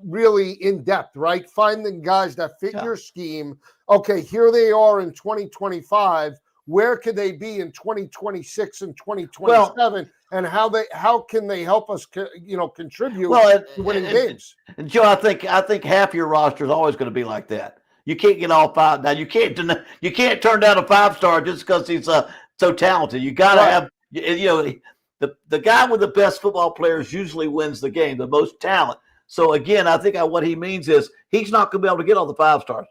really in depth, right? Finding guys that fit your scheme. Okay, here they are in 2025. Where could they be in 2026 and 2027? And how can they help us, contribute to winning games? And Joe, I think half your roster is always going to be like that. You can't get all 5. Now you can't turn down a 5-star just because he's so talented. You got to have, the guy with the best football players usually wins the game, the most talent. So again, I think what he means is he's not going to be able to get all the 5-stars.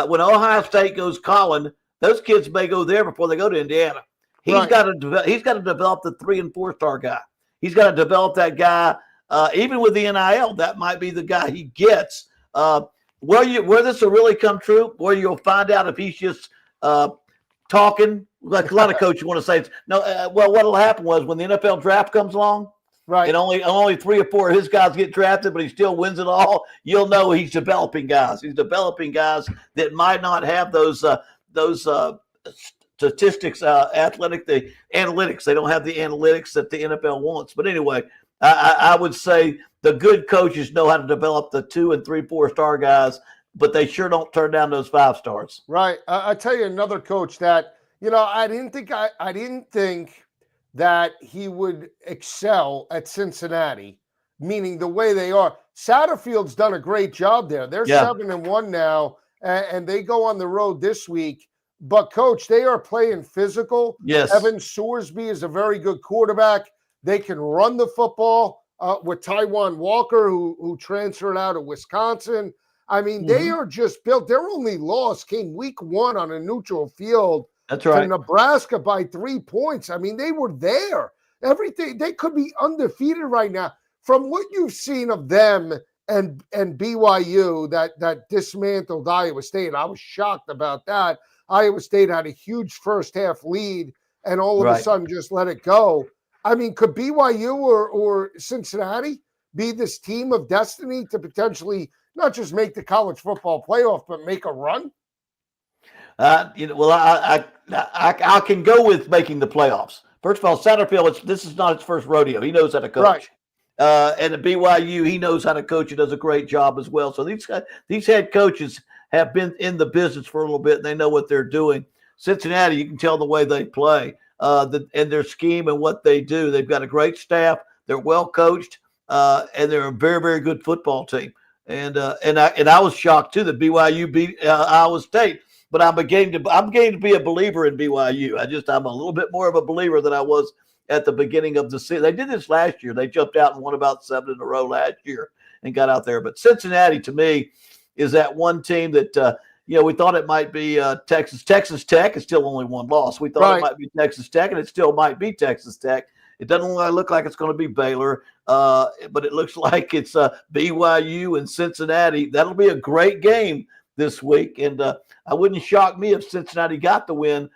When Ohio State goes calling, those kids may go there before they go to Indiana. He's got to develop the 3 and 4-star guy. He's got to develop that guy. Even with the NIL, that might be the guy he gets. Where this will really come true, where you'll find out if he's just talking. Like a lot of coaches want to say, what'll happen was when the NFL draft comes along, right, and only 3 or 4 of his guys get drafted, but he still wins it all. You'll know he's developing guys. He's developing guys that might not have those statistics, the analytics. They don't have the analytics that the NFL wants. But anyway, I would say the good coaches know how to develop the 2 and 3, 4-star guys, but they sure don't turn down those 5 stars. Right. I tell you another coach that. I didn't think that he would excel at Cincinnati, meaning the way they are. Satterfield's done a great job there. They're 7-1 now, and they go on the road this week. But, Coach, they are playing physical. Yes. Evan Sorsby is a very good quarterback. They can run the football with Taiwan Walker, who transferred out of Wisconsin. I mean, they are just built. Their only loss came week 1 on a neutral field. That's right. To Nebraska by 3 points. I mean, they were there. Everything, they could be undefeated right now. From what you've seen of them and BYU that dismantled Iowa State, I was shocked about that. Iowa State had a huge first half lead and all of a sudden just let it go. I mean, could BYU or Cincinnati be this team of destiny to potentially not just make the college football playoff, but make a run? I can go with making the playoffs. First of all, Satterfield, this is not his first rodeo. He knows how to coach. Right. And at BYU, he knows how to coach and does a great job as well. So these head coaches have been in the business for a little bit, and they know what they're doing. Cincinnati, you can tell the way they play and their scheme and what they do. They've got a great staff. They're well coached, and they're a very, very good football team. And I was shocked too that BYU beat Iowa State. But I'm beginning to be a believer in BYU. I'm a little bit more of a believer than I was at the beginning of the season. They did this last year. They jumped out and won about 7 in a row last year and got out there. But Cincinnati, to me, is that one team that we thought it might be Texas. Texas Tech is still only 1 loss. We thought it might be Texas Tech, and it still might be Texas Tech. It doesn't look like it's going to be Baylor, but it looks like it's BYU and Cincinnati. That'll be a great game this week, and I wouldn't shock me if Cincinnati got the win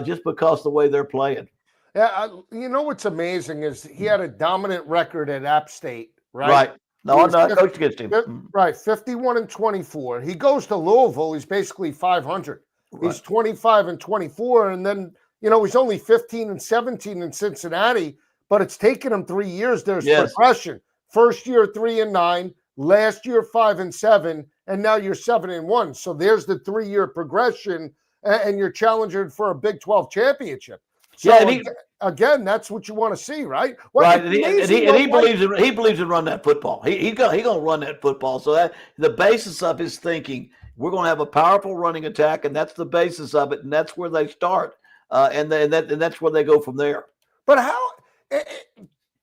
just because of the way they're playing. Yeah, what's amazing is he had a dominant record at App State, right? Right. No, I coached against him. Right, 51-24. He goes to Louisville. He's basically 500. Right. He's 25-24, and then he's only 15-17 in Cincinnati. But it's taken him 3 years. There's progression. First year 3-9, last year 5-7. And now you're 7-1. So there's the 3-year progression, and you're challenging for a Big 12 championship. So Yeah, and he, again, that's what you want to see, right? Well, right, it's and amazing, he though, believes in run that football. He gonna run that football. So that the basis of his thinking, we're gonna have a powerful running attack, and that's the basis of it, and that's where they start, and that's where they go from there. But how?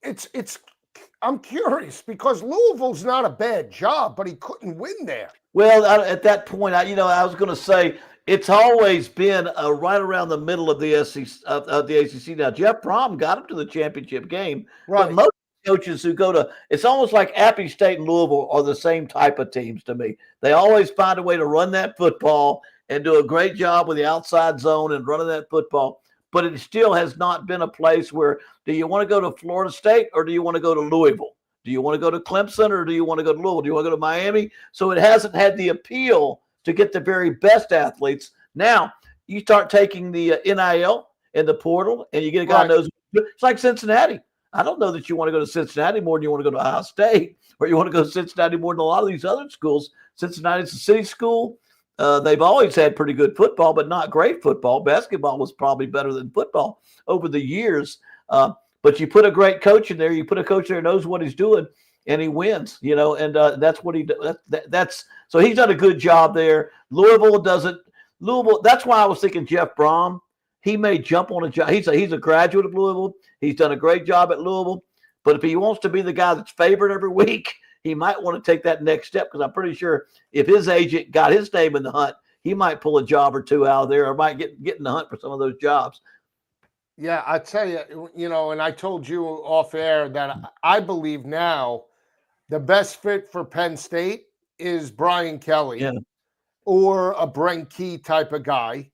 It's. I'm curious because Louisville's not a bad job, but he couldn't win there. Well, at that point, I was going to say it's always been right around the middle of the SEC of the ACC. Now, Jeff Brom got him to the championship game, but Right. most coaches who go to it's almost like Appy State and Louisville are the same type of teams to me. They always find a way to run that football and do a great job with the outside zone and running that football. But it still has not been a place where do you want to go to Florida State or do you want to go to Louisville? Do you want to go to Clemson or do you want to go to Louisville? Do you want to go to Miami? So it hasn't had the appeal to get the very best athletes. Now you start taking the NIL and the portal, and you get a guy who knows. It's like Cincinnati. I don't know that you want to go to Cincinnati more than you want to go to Ohio State, or you want to go to Cincinnati more than a lot of these other schools. Cincinnati's a city school. They've always had pretty good football, but not great football. Basketball was probably better than football over the years. But you put a great coach in there. You put a coach there who knows what he's doing, and he wins. And that's what he does. That's so he's done a good job there. Louisville doesn't. Louisville. That's why I was thinking Jeff Brom. He may jump on a job. He's a graduate of Louisville. He's done a great job at Louisville. But if he wants to be the guy that's favored every week, he might want to take that next step because I'm pretty sure if his agent got his name in the hunt, he might pull a job or two out of there, or might get in the hunt for some of those jobs. Yeah, I tell you, and I told you off air that I believe now the best fit for Penn State is Brian Kelly or a Brent Key type of guy.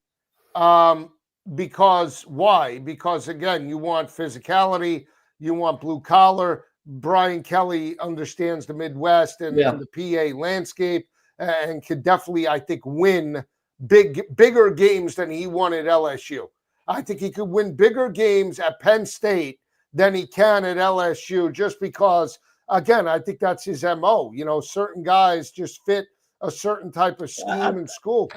Because why? Because again, you want physicality, you want blue collar. Brian Kelly understands the Midwest and the PA landscape and could definitely, I think, win bigger games than he won at LSU. I think he could win bigger games at Penn State than he can at LSU just because, again, I think that's his MO. Certain guys just fit a certain type of scheme in school.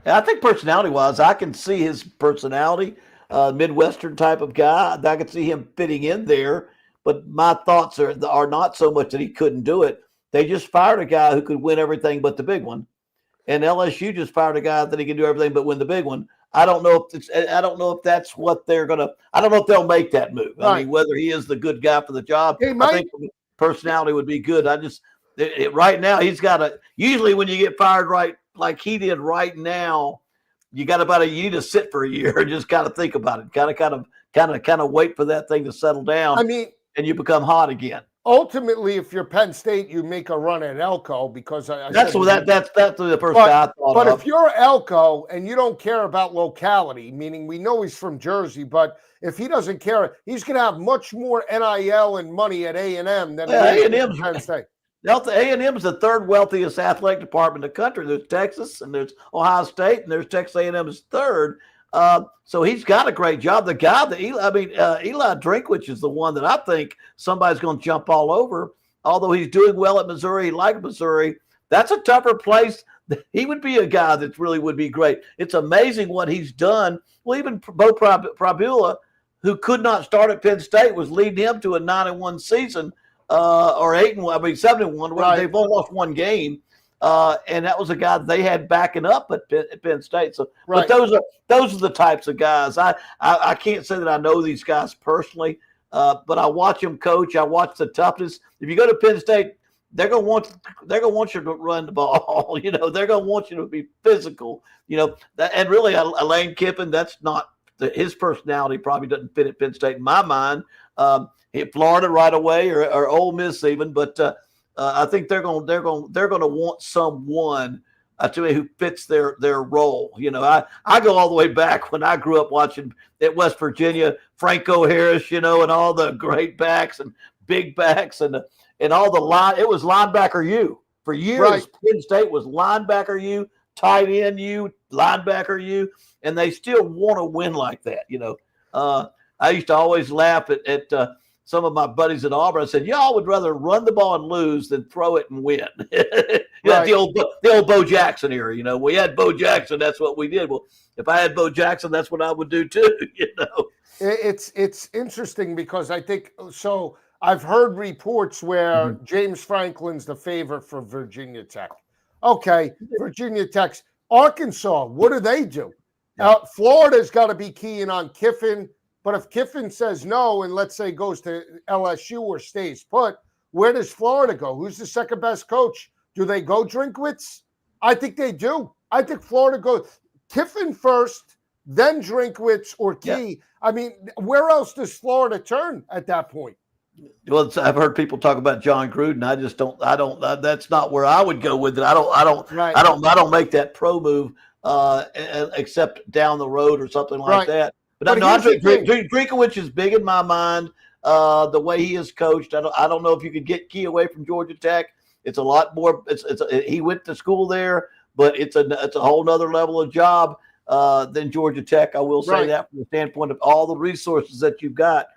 I think personality-wise, I can see his personality, Midwestern type of guy. I can see him fitting in there, but my thoughts are not so much that he couldn't do it. They just fired a guy who could win everything but the big one, and LSU just fired a guy that he can do everything but win the big one. I don't know if that's what they're gonna. I don't know if they'll make that move. Right. I mean, whether he is the good guy for the job, I think personality would be good. Right now he's got a. Usually when you get fired right like he did right now, you got you need to sit for a year and just kind of think about it. Kind of wait for that thing to settle down. I mean, and you become hot again. Ultimately, if you're Penn State, you make a run at Elko because that's the first guy I thought of. But if you're Elko and you don't care about locality, meaning we know he's from Jersey, but if he doesn't care, he's going to have much more NIL and money at A&M than A&M's Penn State. A&M is the third wealthiest athletic department in the country. There's Texas and there's Ohio State and there's Texas A&M is third. So he's got a great job. The guy Eli Drinkwitz is the one that I think somebody's going to jump all over. Although he's doing well at Missouri, he likes Missouri. That's a tougher place. He would be a guy that really would be great. It's amazing what he's done. Well, even Bo Prabula, who could not start at Penn State, was leading him to a 9-1 season, or 7-1. Right. They've only lost one game. And that was a guy they had backing up at Penn State. So, right. But those are the types of guys. I can't say that I know these guys personally, but I watch them coach. I watch the toughness. If you go to Penn State, they're gonna want you to run the ball. They're gonna want you to be physical. And really, Lane Kiffin, that's not his personality. Probably doesn't fit at Penn State in my mind. Hit Florida right away or Ole Miss even, but. I think they're going to want someone to me who fits their role. I go all the way back when I grew up watching at West Virginia, Franco Harris, and all the great backs and big backs and all the line. It was linebacker U for years. Right. Penn State was linebacker U, tight end U, linebacker U, and they still want to win like that. I used to always laugh at some of my buddies at Auburn. I said, y'all would rather run the ball and lose than throw it and win. Right. The old Bo Jackson era. We had Bo Jackson. That's what we did. Well, if I had Bo Jackson, that's what I would do too. It's interesting because I think so. I've heard reports where Mhm. James Franklin's the favorite for Virginia Tech. Okay, Virginia Tech's Arkansas. What do they do? Yeah. Florida's got to be keying on Kiffin, but if Kiffin says no and let's say goes to LSU or stays put, where does Florida go? Who's the second best coach? Do they go Drinkwitz? I think they do. I think Florida goes Kiffin first, then Drinkwitz or Yeah. Key. I mean, where else does Florida turn at that point? Well, I've heard people talk about John Gruden. I just don't. I don't. That's not where I would go with it. I don't. Right. I don't make that pro move, except down the road or something like Right. that. But But no, I here's the think thing. Drinkwitz is big in my mind. The way he is coached, I don't know if you could get Key away from Georgia Tech. It's a lot more. He went to school there, but it's a whole nother level of job than Georgia Tech. I will say Right. that from the standpoint of all the resources that you've got.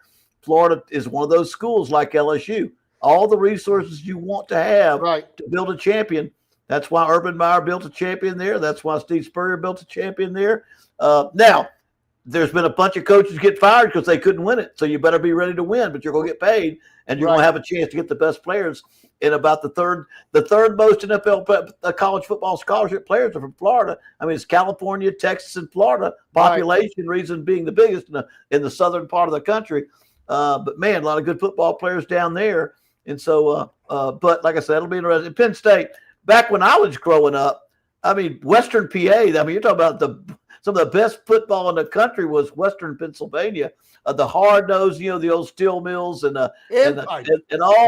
Florida is one of those schools like LSU. All the resources you want to have Right. to build a champion. That's why Urban Meyer built a champion there. That's why Steve Spurrier built a champion there. Now, there's been a bunch of coaches get fired because they couldn't win it. So you better be ready to win, but you're going to get paid, and you're going to have a chance to get the best players. And about the third most NFL college football scholarship players are from Florida. I mean, it's California, Texas, and Florida. Population reason being the biggest in the southern part of the country. But man, a lot of good football players down there. And so, but like I said, it'll be interesting. Penn State, back when I was growing up, I mean, Western PA, I mean, you're talking about some of the best football in the country was Western Pennsylvania. The hard nose, the old steel mills and all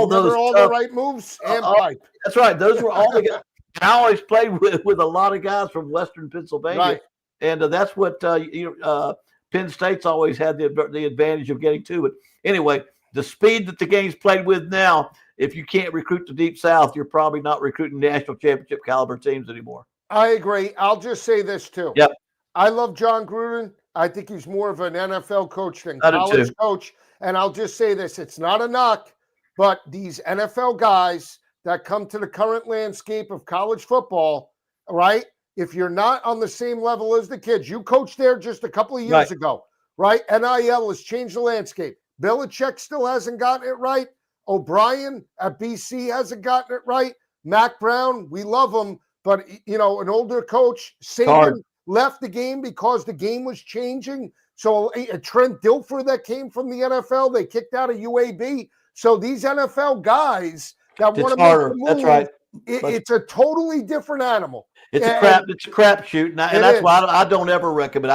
those. All the right moves and pipe. That's right. Those were all the guys. I always played with a lot of guys from Western Pennsylvania. Right. And that's what Penn State's always had the advantage of getting to. But anyway, the speed that the game's played with now, if you can't recruit the Deep South, you're probably not recruiting national championship caliber teams anymore. I agree. I'll just say this too. Yep. I love John Gruden. I think he's more of an NFL coach than I do college too. coach. And I'll just say this, it's not a knock, but these NFL guys that come to the current landscape of college football, right? If you're not on the same level as the kids, you coached there just a couple of years ago, right? NIL has changed the landscape. Belichick still hasn't gotten it right. O'Brien at BC hasn't gotten it right. Mac Brown, we love him, but an older coach, Saban left the game because the game was changing. So Trent Dilfer that came from the NFL, they kicked out of UAB. So these NFL guys that want to make the move, that's right. It's a totally different animal. It's a crapshoot, and that's why I don't ever recommend.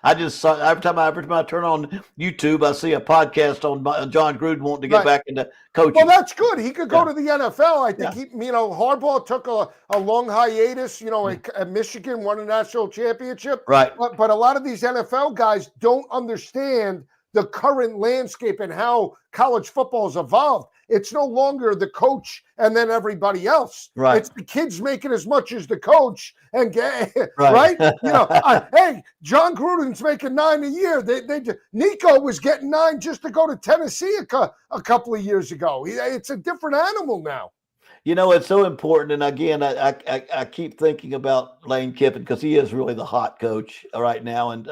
I just saw every time I turn on YouTube, I see a podcast on John Gruden wanting to get back into coaching. Well, that's good. He could go to the NFL. I think Harbaugh took a long hiatus. At Michigan, won a national championship. Right. But a lot of these NFL guys don't understand the current landscape and how college football has evolved. It's no longer the coach and then everybody else. Right. It's the kids making as much as the coach and right. Hey, John Gruden's making $9 a year. Nico was getting $9 just to go to Tennessee a couple of years ago. It's a different animal now. It's so important. And again, I keep thinking about Lane Kiffin because he is really the hot coach right now. And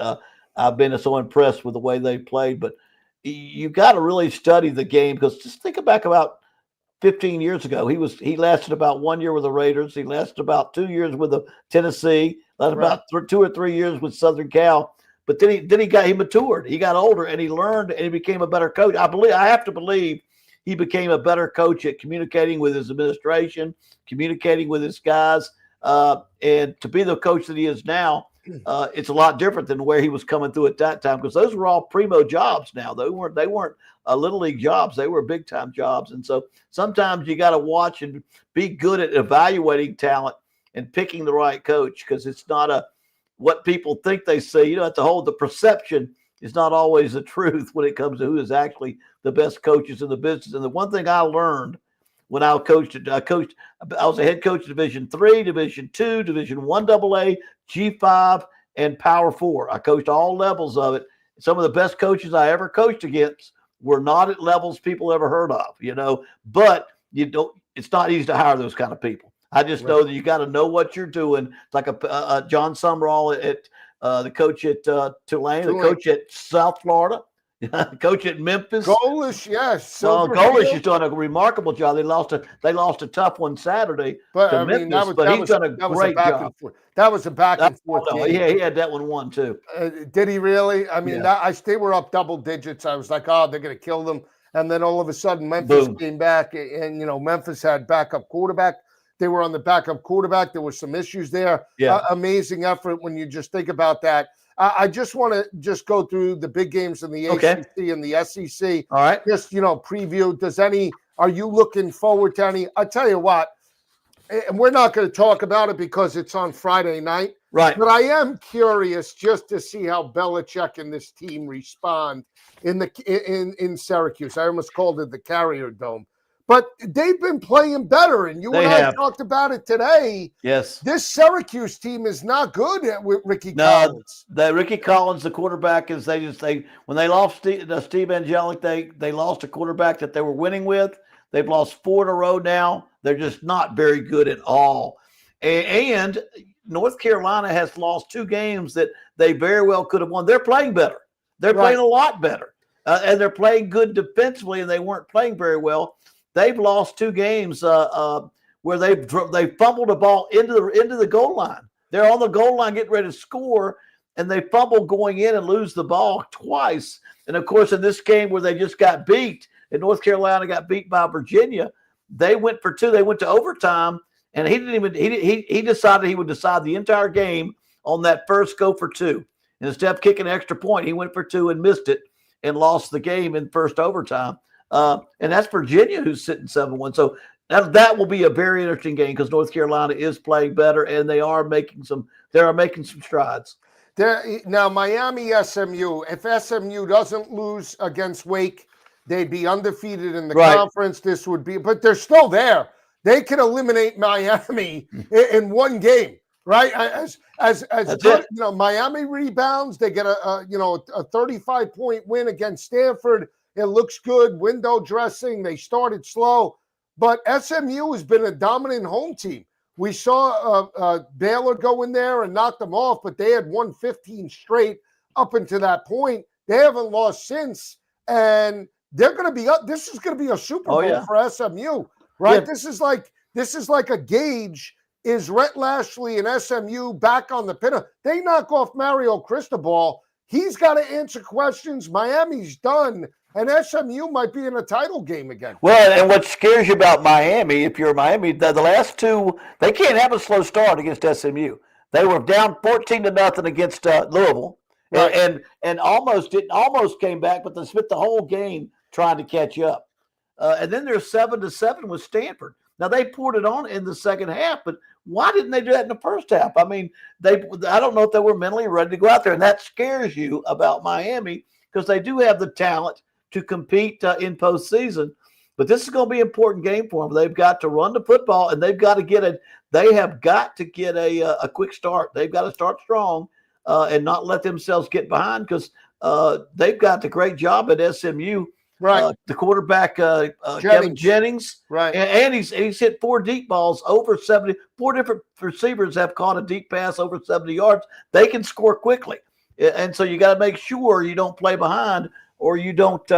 I've been so impressed with the way they played. But you got to really study the game because just think back about 15 years ago. He lasted about 1 year with the Raiders. He lasted about 2 years with the Tennessee. Lasted about 2 or 3 years with Southern Cal. But then he matured. He got older and he learned and he became a better coach. I have to believe he became a better coach at communicating with his administration, communicating with his guys, and to be the coach that he is now. It's a lot different than where he was coming through at that time because those were all primo jobs. Now they weren't little league jobs; they were big time jobs. And so sometimes you got to watch and be good at evaluating talent and picking the right coach because it's not what people think they see. The perception is not always the truth when it comes to who is actually the best coaches in the business. And the one thing I learned when I was a head coach of Division III, Division II, Division I AA, G5, and Power 4. I coached all levels of it. Some of the best coaches I ever coached against were not at levels people ever heard of, but it's not easy to hire those kind of people. I just know that you got to know what you're doing. It's like a John Sumrall at the coach at Tulane, the coach at South Florida. Coach at Memphis. Golish, yes. Well, Silver Golish Field. has done a remarkable job. They lost a tough one Saturday But to I mean, Memphis, but he's done a that was a great back job. and forth. That was a back and forth No, game. he had that one won too. Did he really? I mean, Yeah. they were up double digits. I was like, oh, they're going to kill them. And then all of a sudden, Memphis Boom. came back, and Memphis had backup quarterback. They were on the backup quarterback. There were some issues there. Yeah. Amazing effort when you just think about that. I just want to just go through the big games in the ACC and the SEC. All right. Just, preview. Are you looking forward to any? I tell you what, and we're not going to talk about it because it's on Friday night. Right. But I am curious just to see how Belichick and this team respond in Syracuse. I almost called it the Carrier Dome. But they've been playing better, and They and I have. talked about it today. Yes. This Syracuse team is not good with Ricky Collins. Ricky Collins, the quarterback, is when they lost Steve Angelic, they lost a quarterback that they were winning with. They've lost 4 in a row now. They're just not very good at all. And North Carolina has lost 2 games that they very well could have won. They're playing better. They're playing a lot better, and they're playing good defensively. And they weren't playing very well. They've lost 2 games where they fumbled the ball into the goal line. They're on the goal line getting ready to score, and they fumble going in and lose the ball twice. And of course, in this game where they just got beat, and North Carolina got beat by Virginia, they went for 2. They went to overtime, and he decided he would decide the entire game on that first go for 2. And instead of kicking an extra point, he went for 2 and missed it and lost the game in first overtime. And that's Virginia, who's sitting 7-1. So that will be a very interesting game because North Carolina is playing better, and they are making some strides. Now, Miami, SMU. If SMU doesn't lose against Wake, they'd be undefeated in the conference. This would be, but they're still there. They can eliminate Miami in one game, right? As good, Miami rebounds. They get a 35-point win against Stanford. It looks good. Window dressing. They started slow, but SMU has been a dominant home team. We saw Baylor go in there and knock them off, but they had won 15 straight up until that point. They haven't lost since, and they're going to be up. This is going to be a Super Bowl for SMU, right? Yeah. This is like a gauge. Is Rhett Lashley and SMU back on the pinnacle? They knock off Mario Cristobal. He's got to answer questions. Miami's done. And SMU might be in a title game again. Well, and what scares you about Miami, if you're Miami, the last 2, they can't have a slow start against SMU. They were down 14-0 against Louisville, right. and almost came back, but they spent the whole game trying to catch up. And then they're 7-7 with Stanford. Now they poured it on in the second half, but why didn't they do that in the first half? I mean, I don't know if they were mentally ready to go out there, and that scares you about Miami because they do have the talent to compete in postseason, but this is going to be an important game for them. They've got to run the football, and they've got to get a quick start. They've got to start strong and not let themselves get behind because they've got the great job at SMU. Right, the quarterback Kevin Jennings, right, and he's hit 4 deep balls over 70. 4 different receivers have caught a deep pass over 70 yards. They can score quickly, and so you got to make sure you don't play behind. Or you don't,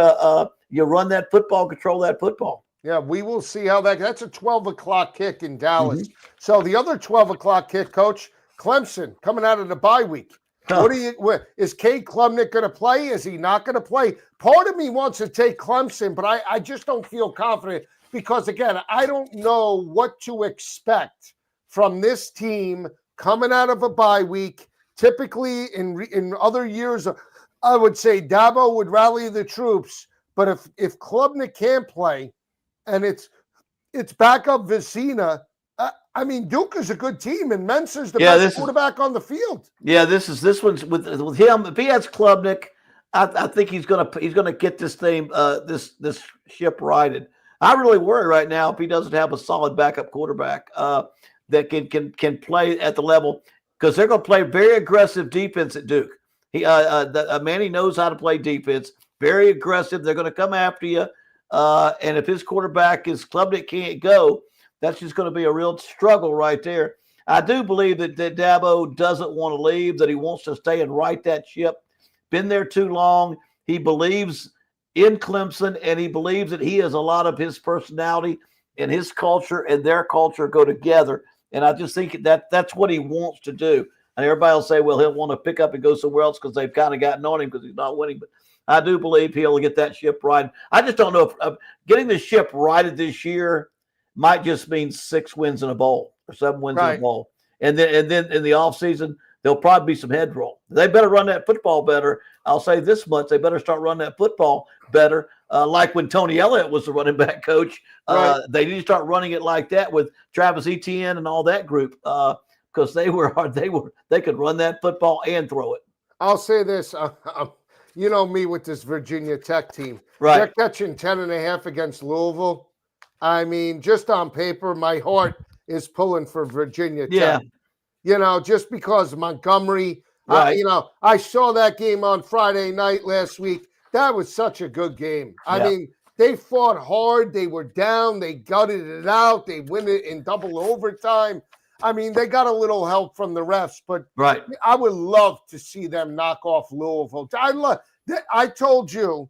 you run that football, control that football. Yeah, we will see how that's a 12 o'clock kick in Dallas. Mm-hmm. So the other 12 o'clock kick, Coach, Clemson coming out of the bye week. Is Cade Klubnik going to play? Is he not going to play? Part of me wants to take Clemson, but I just don't feel confident because, again, I don't know what to expect from this team coming out of a bye week. Typically, in other years, I would say Dabo would rally the troops, but if Klubnik can't play, and it's backup Vicina, I mean Duke is a good team, and Mensa's the best quarterback on the field. Yeah, this one's with him. If he has Klubnik, I think he's gonna get this thing this ship righted. I really worry right now if he doesn't have a solid backup quarterback that can play at the level because they're gonna play very aggressive defense at Duke. Manny knows how to play defense, very aggressive. They're going to come after you. And if his quarterback is Klubnik can't go, that's just going to be a real struggle right there. I do believe that Dabo doesn't want to leave, that he wants to stay and right that ship. Been there too long. He believes in Clemson, and he believes that he has a lot of his personality and his culture and their culture go together. And I just think that's what he wants to do. And everybody will say, well, he'll want to pick up and go somewhere else because they've kind of gotten on him because he's not winning. But I do believe he'll get that ship right. I just don't know if getting the ship righted this year might just mean 6 wins in a bowl or 7 wins in a bowl. And then in the offseason, there'll probably be some head roll. They better run that football better. I'll say this much. They better start running that football better. Like when Tony Elliott was the running back coach, they need to start running it like that with Travis Etienne and all that group because they could run that football and throw it. I'll say this. You know me with this Virginia Tech team. Right. They're catching 10.5 against Louisville. I mean, just on paper, my heart is pulling for Virginia Tech. Yeah. You know, just because Montgomery, right. I saw that game on Friday night last week. That was such a good game. I mean, they fought hard. They were down. They gutted it out. They win it in double overtime. I mean, they got a little help from the refs, but I would love to see them knock off Louisville. I told you,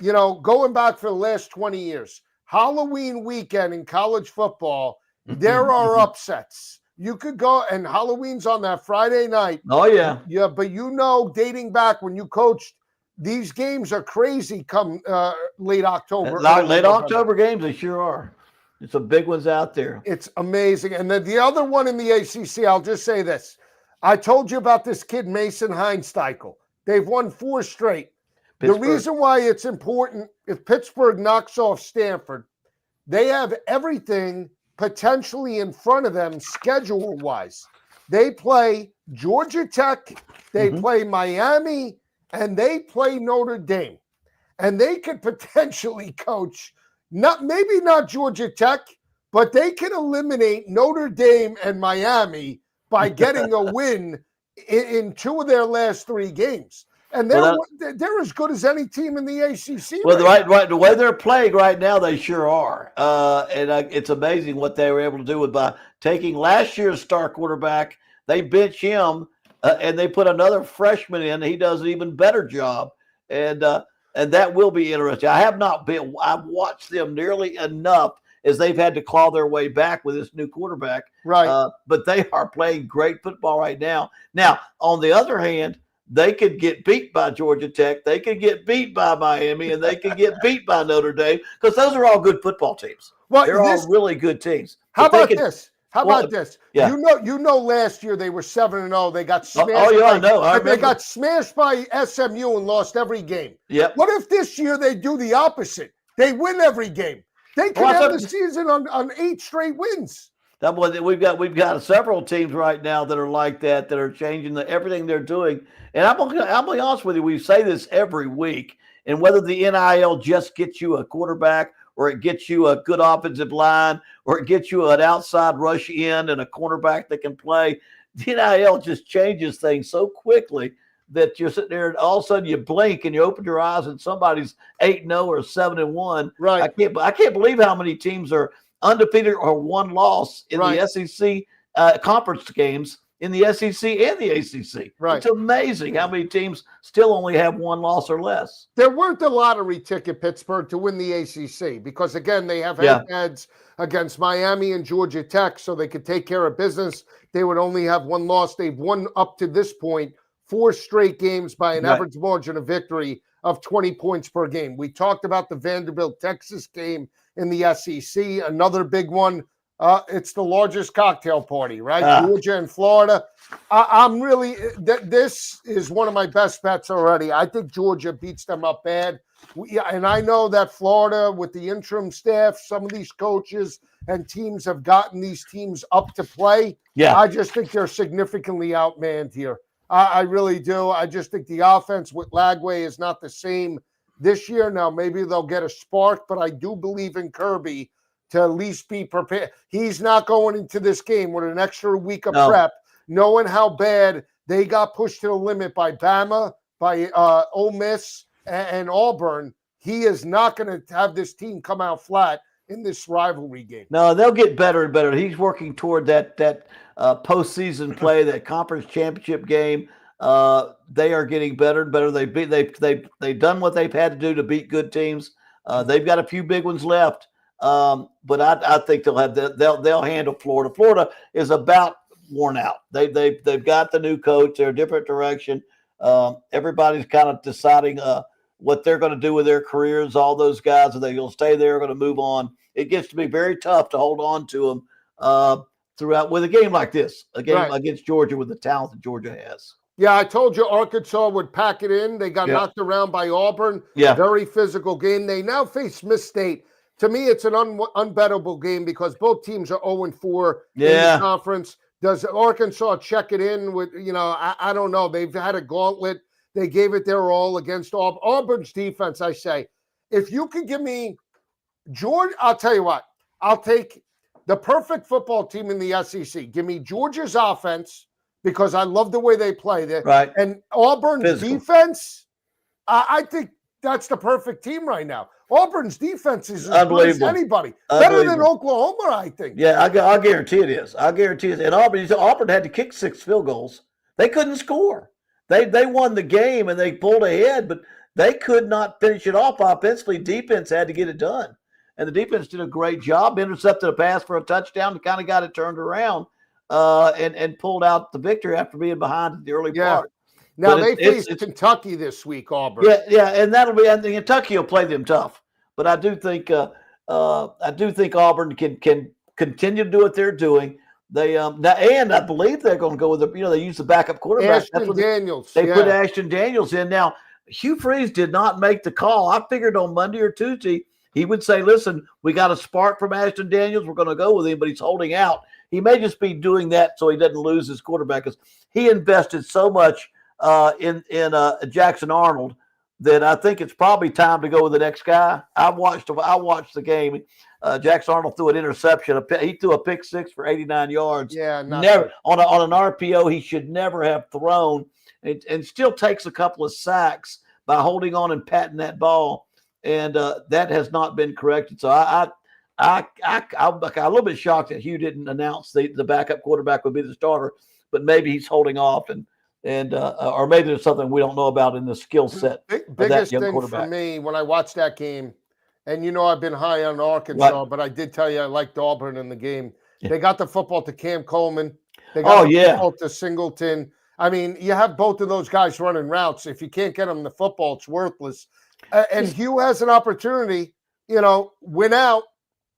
you know, going back for the last 20 years, Halloween weekend in college football, there are upsets. You could go, and Halloween's on that Friday night. Oh, yeah. Yeah, but you know, dating back when you coached, these games are crazy come late October. Late October games, they sure are. It's some big ones out there. It's amazing. And then the other one in the ACC, I'll just say this. I told you about this kid, Mason Heinsteichel. They've won 4 straight. Pittsburgh. The reason why it's important, if Pittsburgh knocks off Stanford, they have everything potentially in front of them schedule-wise. They play Georgia Tech, they play Miami, and they play Notre Dame. And they could potentially coach, maybe not Georgia Tech, but they can eliminate Notre Dame and Miami by getting a win in 2 of their last 3 games. And they're as good as any team in the ACC. Well, right. The way they're playing right now, they sure are. And it's amazing what they were able to do by taking last year's star quarterback. They bench him, and they put another freshman in. He does an even better job, and that will be interesting. I've watched them nearly enough as they've had to claw their way back with this new quarterback. Right. But they are playing great football right now. Now, on the other hand, they could get beat by Georgia Tech. They could get beat by Miami, and they could get beat by Notre Dame because those are all good football teams. Well, they're all really good teams. How about this? Yeah. You know, last year they were 7-0. They got smashed. I know. They got smashed by SMU and lost every game. Yep. What if this year they do the opposite? They win every game. They could have the season on 8 straight wins. We've got several teams right now that are like that are changing everything they're doing. And I'm be honest with you, we say this every week. And whether the NIL just gets you a quarterback or it gets you a good offensive line or it gets you an outside rush in and a cornerback that can play, the NIL just changes things so quickly that you're sitting there and all of a sudden you blink and you open your eyes and somebody's 8-0 or 7-1. Right. I can't believe how many teams are undefeated or 1 loss in the SEC conference games in the SEC and the ACC. Right. It's amazing how many teams still only have 1 loss or less. There weren't a lottery ticket, Pittsburgh, to win the ACC because, again, they have head-to-heads against Miami and Georgia Tech, so they could take care of business. They would only have 1 loss. They've won up to this point 4 straight games by an average margin of victory of 20 points per game. We talked about the Vanderbilt-Texas game in the SEC, another big one. It's the largest cocktail party, right? Georgia and Florida. I'm really this is one of my best bets already. I think Georgia beats them up bad. And I know that Florida, with the interim staff, some of these coaches and teams have gotten these teams up to play. Yeah. I just think they're significantly outmanned here. I really do. I just think the offense with Lagway is not the same this year. Now, maybe they'll get a spark, but I do believe in Kirby to at least be prepared. He's not going into this game with an extra week of prep, knowing how bad they got pushed to the limit by Bama, by Ole Miss, and Auburn. He is not going to have this team come out flat in this rivalry game. No, they'll get better and better. He's working toward that postseason play, that conference championship game. They are getting better and better. They've done what they've had to do to beat good teams. They've got a few big ones left, but I think they'll handle Florida. Florida is about worn out. They've got the new coach. They're a different direction. Everybody's kind of deciding what they're going to do with their careers. All those guys, are they going to stay there? Going to move on? It gets to be very tough to hold on to them throughout with a game like this, a game against Georgia with the talent that Georgia has. Yeah, I told you Arkansas would pack it in. They got knocked around by Auburn. Yeah. Very physical game. They now face Miss State. To me, it's an unbettable game because both teams are 0-4 in the conference. Does Arkansas check it in with, I don't know. They've had a gauntlet. They gave it their all against Auburn. Auburn's defense, I say. If you could give me Georgia, I'll tell you what. I'll take the perfect football team in the SEC. Give me Georgia's offense, because I love the way they play there. Right. And Auburn's defense, I think that's the perfect team right now. Auburn's defense is as good as anybody. Better than Oklahoma, I think. Yeah, I guarantee it is. I guarantee it. And Auburn had to kick 6 field goals. They couldn't score. They won the game and they pulled ahead, but they could not finish it off offensively. Defense had to get it done. And the defense did a great job, intercepted a pass for a touchdown and kind of got it turned around. And pulled out the victory after being behind in the early part. Now they face Kentucky this week, Auburn. Yeah, and and Kentucky will play them tough. But I do think Auburn can continue to do what they're doing. They and I believe they're going to go with they use the backup quarterback. Ashton Daniels. They put Ashton Daniels in. Now Hugh Freeze did not make the call. I figured on Monday or Tuesday he would say, "Listen, we got a spark from Ashton Daniels. We're going to go with him, but he's holding out." He may just be doing that so he doesn't lose his quarterback, because he invested so much in Jackson Arnold that I think it's probably time to go with the next guy. I watched the game. Jackson Arnold threw an interception. He threw a pick 6 for 89 yards. Yeah, never on an RPO he should never have thrown, and still takes a couple of sacks by holding on and patting that ball, and that has not been corrected. So I'm a little bit shocked that Hugh didn't announce the backup quarterback would be the starter, but maybe he's holding off and or maybe there's something we don't know about in the skill set of that young quarterback. Biggest thing for me when I watched that game, and I've been high on Arkansas, but I did tell you I liked Auburn in the game. Yeah. They got the football to Cam Coleman. They got the football to Singleton. I mean, you have both of those guys running routes. If you can't get them the football, it's worthless. And Hugh has an opportunity, win out.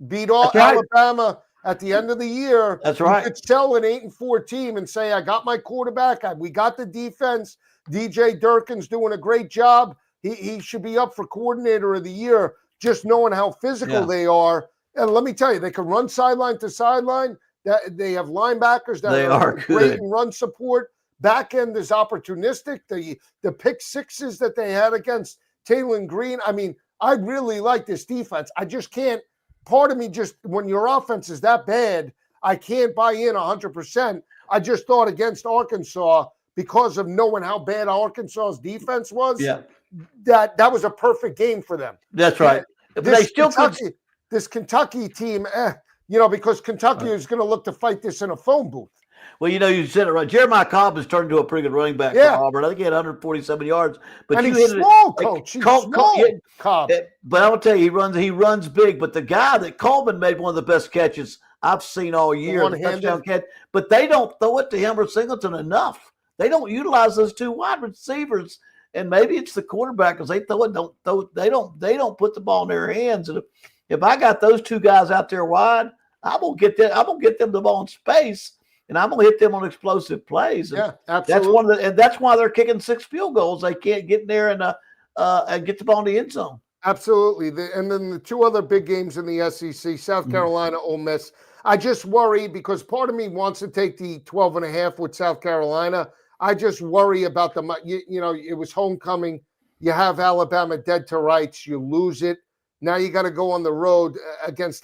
Beat Alabama at the end of the year. That's right. You could sell an 8-4 team and say, I got my quarterback. We got the defense. DJ Durkin's doing a great job. He should be up for coordinator of the year, just knowing how physical they are. And let me tell you, they can run sideline to sideline. They have linebackers that are great in run support. Back end is opportunistic. The pick 6s that they had against Taylor Green. I mean, I really like this defense. I just can't. Part of me just, when your offense is that bad, I can't buy in 100%. I just thought against Arkansas, because of knowing how bad Arkansas's defense was, that was a perfect game for them. That's right. But they still this Kentucky team, because Kentucky is going to look to fight this in a phone booth. Well, you said it right. Jeremiah Cobb has turned into a pretty good running back for Auburn. I think he had 147 yards. But he's small, Coach. He's small, Cobb. But I will tell you, he runs big. But the guy that Coleman made one of the best catches I've seen all year, the touchdown catch. But they don't throw it to him or Singleton enough. They don't utilize those two wide receivers. And maybe it's the quarterback, because they they don't put the ball in their hands. And if I got those two guys out there wide, I'm gonna get them the ball in space. And I'm going to hit them on explosive plays. And absolutely. That's why they're kicking 6 field goals. They can't get in there and get the ball in the end zone. Absolutely. And then the 2 other big games in the SEC, South Carolina, Ole Miss. I just worry because part of me wants to take the 12.5 with South Carolina. I just worry about it was homecoming. You have Alabama dead to rights. You lose it. Now you got to go on the road against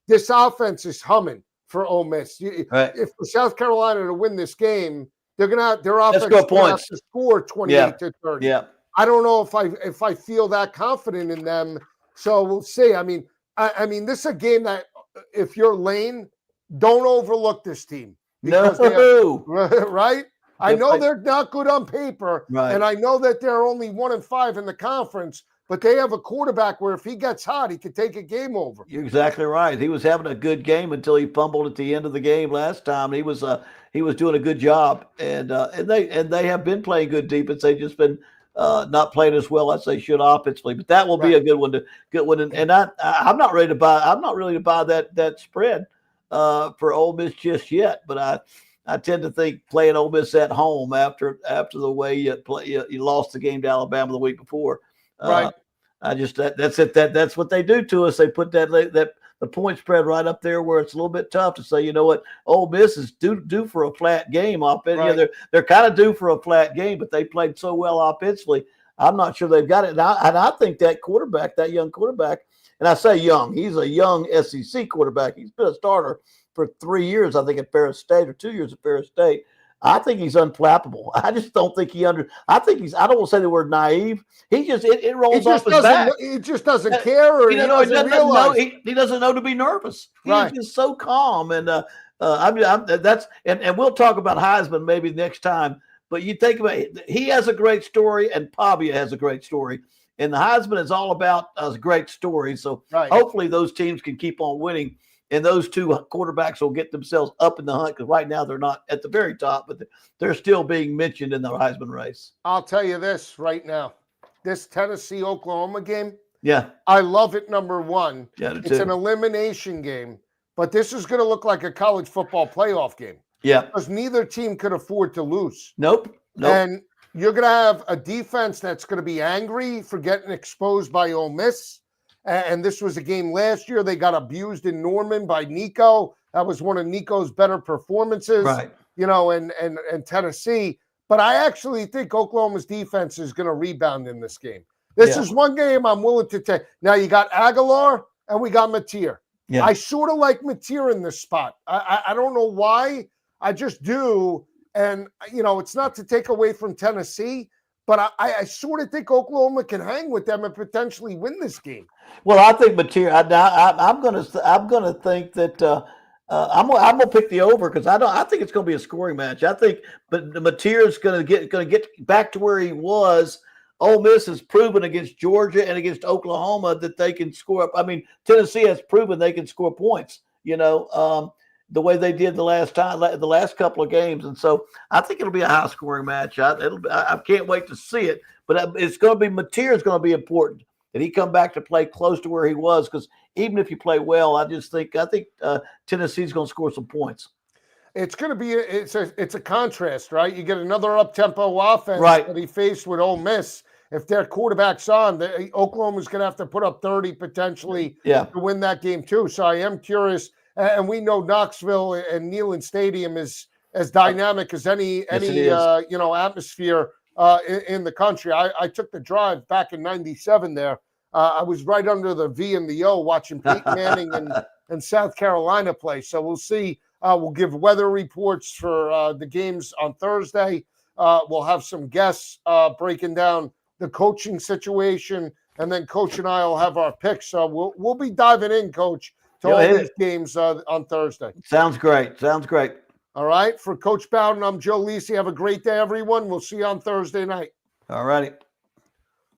this offense is humming. For Ole Miss, if for South Carolina to win this game, they're going to have their offense have to score 28 to 30. Yeah, I don't know if I feel that confident in them. So we'll see. I mean, this is a game that if you're Lane, don't overlook this team. No, right? I know they're not good on paper, Right. and I know that they're only 1-5 in the conference, but they have a quarterback where if he gets hot, he could take a game over. You're exactly right. He was having a good game until he fumbled at the end of the game last time. He was doing a good job, and they have been playing good defense. They've just been not playing as well as they should offensively. But that will be a good one. And I'm not ready to buy. I'm not really to buy that spread for Ole Miss just yet. But I tend to think playing Ole Miss at home after the way you lost the game to Alabama the week before. Right. That's it. That's what they do to us. They put the point spread right up there where it's a little bit tough to say, you know what, Ole Miss is due for a flat game. Right. You know, they're kind of due for a flat game, but they played so well offensively. I'm not sure they've got it. And I think that young quarterback, and I say young, he's a young SEC quarterback. He's been a starter for 3 years, I think, at Ferris State, or 2 years at Ferris State. I think he's unflappable. I just don't think I don't want to say the word naive. He just it rolls off his back. He just doesn't care, or he doesn't realize. He doesn't know to be nervous. Right. He's just so calm, and we'll talk about Heisman maybe next time. But you think about it, he has a great story, and Pavia has a great story, and the Heisman is all about a great story. So hopefully those teams can keep on winning. And those two quarterbacks will get themselves up in the hunt, because right now they're not at the very top, but they're still being mentioned in the Heisman race. I'll tell you this right now. This Tennessee-Oklahoma game, yeah, I love it, number one. Yeah, it's an elimination game, but this is going to look like a college football playoff game. Yeah. Because neither team could afford to lose. Nope. And you're going to have a defense that's going to be angry for getting exposed by Ole Miss. And this was a game last year. They got abused in Norman by Nico. That was one of Nico's better performances, right? You know, and Tennessee. But I actually think Oklahoma's defense is going to rebound in this game. This is one game I'm willing to take. Now you got Aguilar and we got Mateer. Yeah. I sort of like Mateer in this spot. I don't know why. I just do. And, you know, it's not to take away from Tennessee, but I sort of think Oklahoma can hang with them and potentially win this game. Well, I think Mateer. I'm gonna think that I'm gonna pick the over, because I think it's gonna be a scoring match. I think, but Mateer is gonna get back to where he was. Ole Miss has proven against Georgia and against Oklahoma that they can score. I mean, Tennessee has proven they can score points. You know, the way they did the last couple of games, and so I think it'll be a high scoring match. I can't wait to see it. But it's going to be Mateer is going to be important, that he come back to play close to where he was, because even if you play well, I think Tennessee's going to score some points. It's going to be it's a contrast, right? You get another up-tempo offense that he faced with Ole Miss. If their quarterback's on, Oklahoma's going to have to put up 30 potentially to win that game too. So I am curious, and we know Knoxville and Neyland Stadium is as dynamic as any atmosphere in the country. I took the drive back in '97 there. I was right under the V and the O watching Peyton Manning and South Carolina play. So we'll see. We'll give weather reports for the games on Thursday. We'll have some guests breaking down the coaching situation, and then Coach and I will have our picks. So we'll be diving in, Coach, to all these games on Thursday. Sounds great. All right. For Coach Bowden, I'm Joe Lisi. Have a great day, everyone. We'll see you on Thursday night. All righty.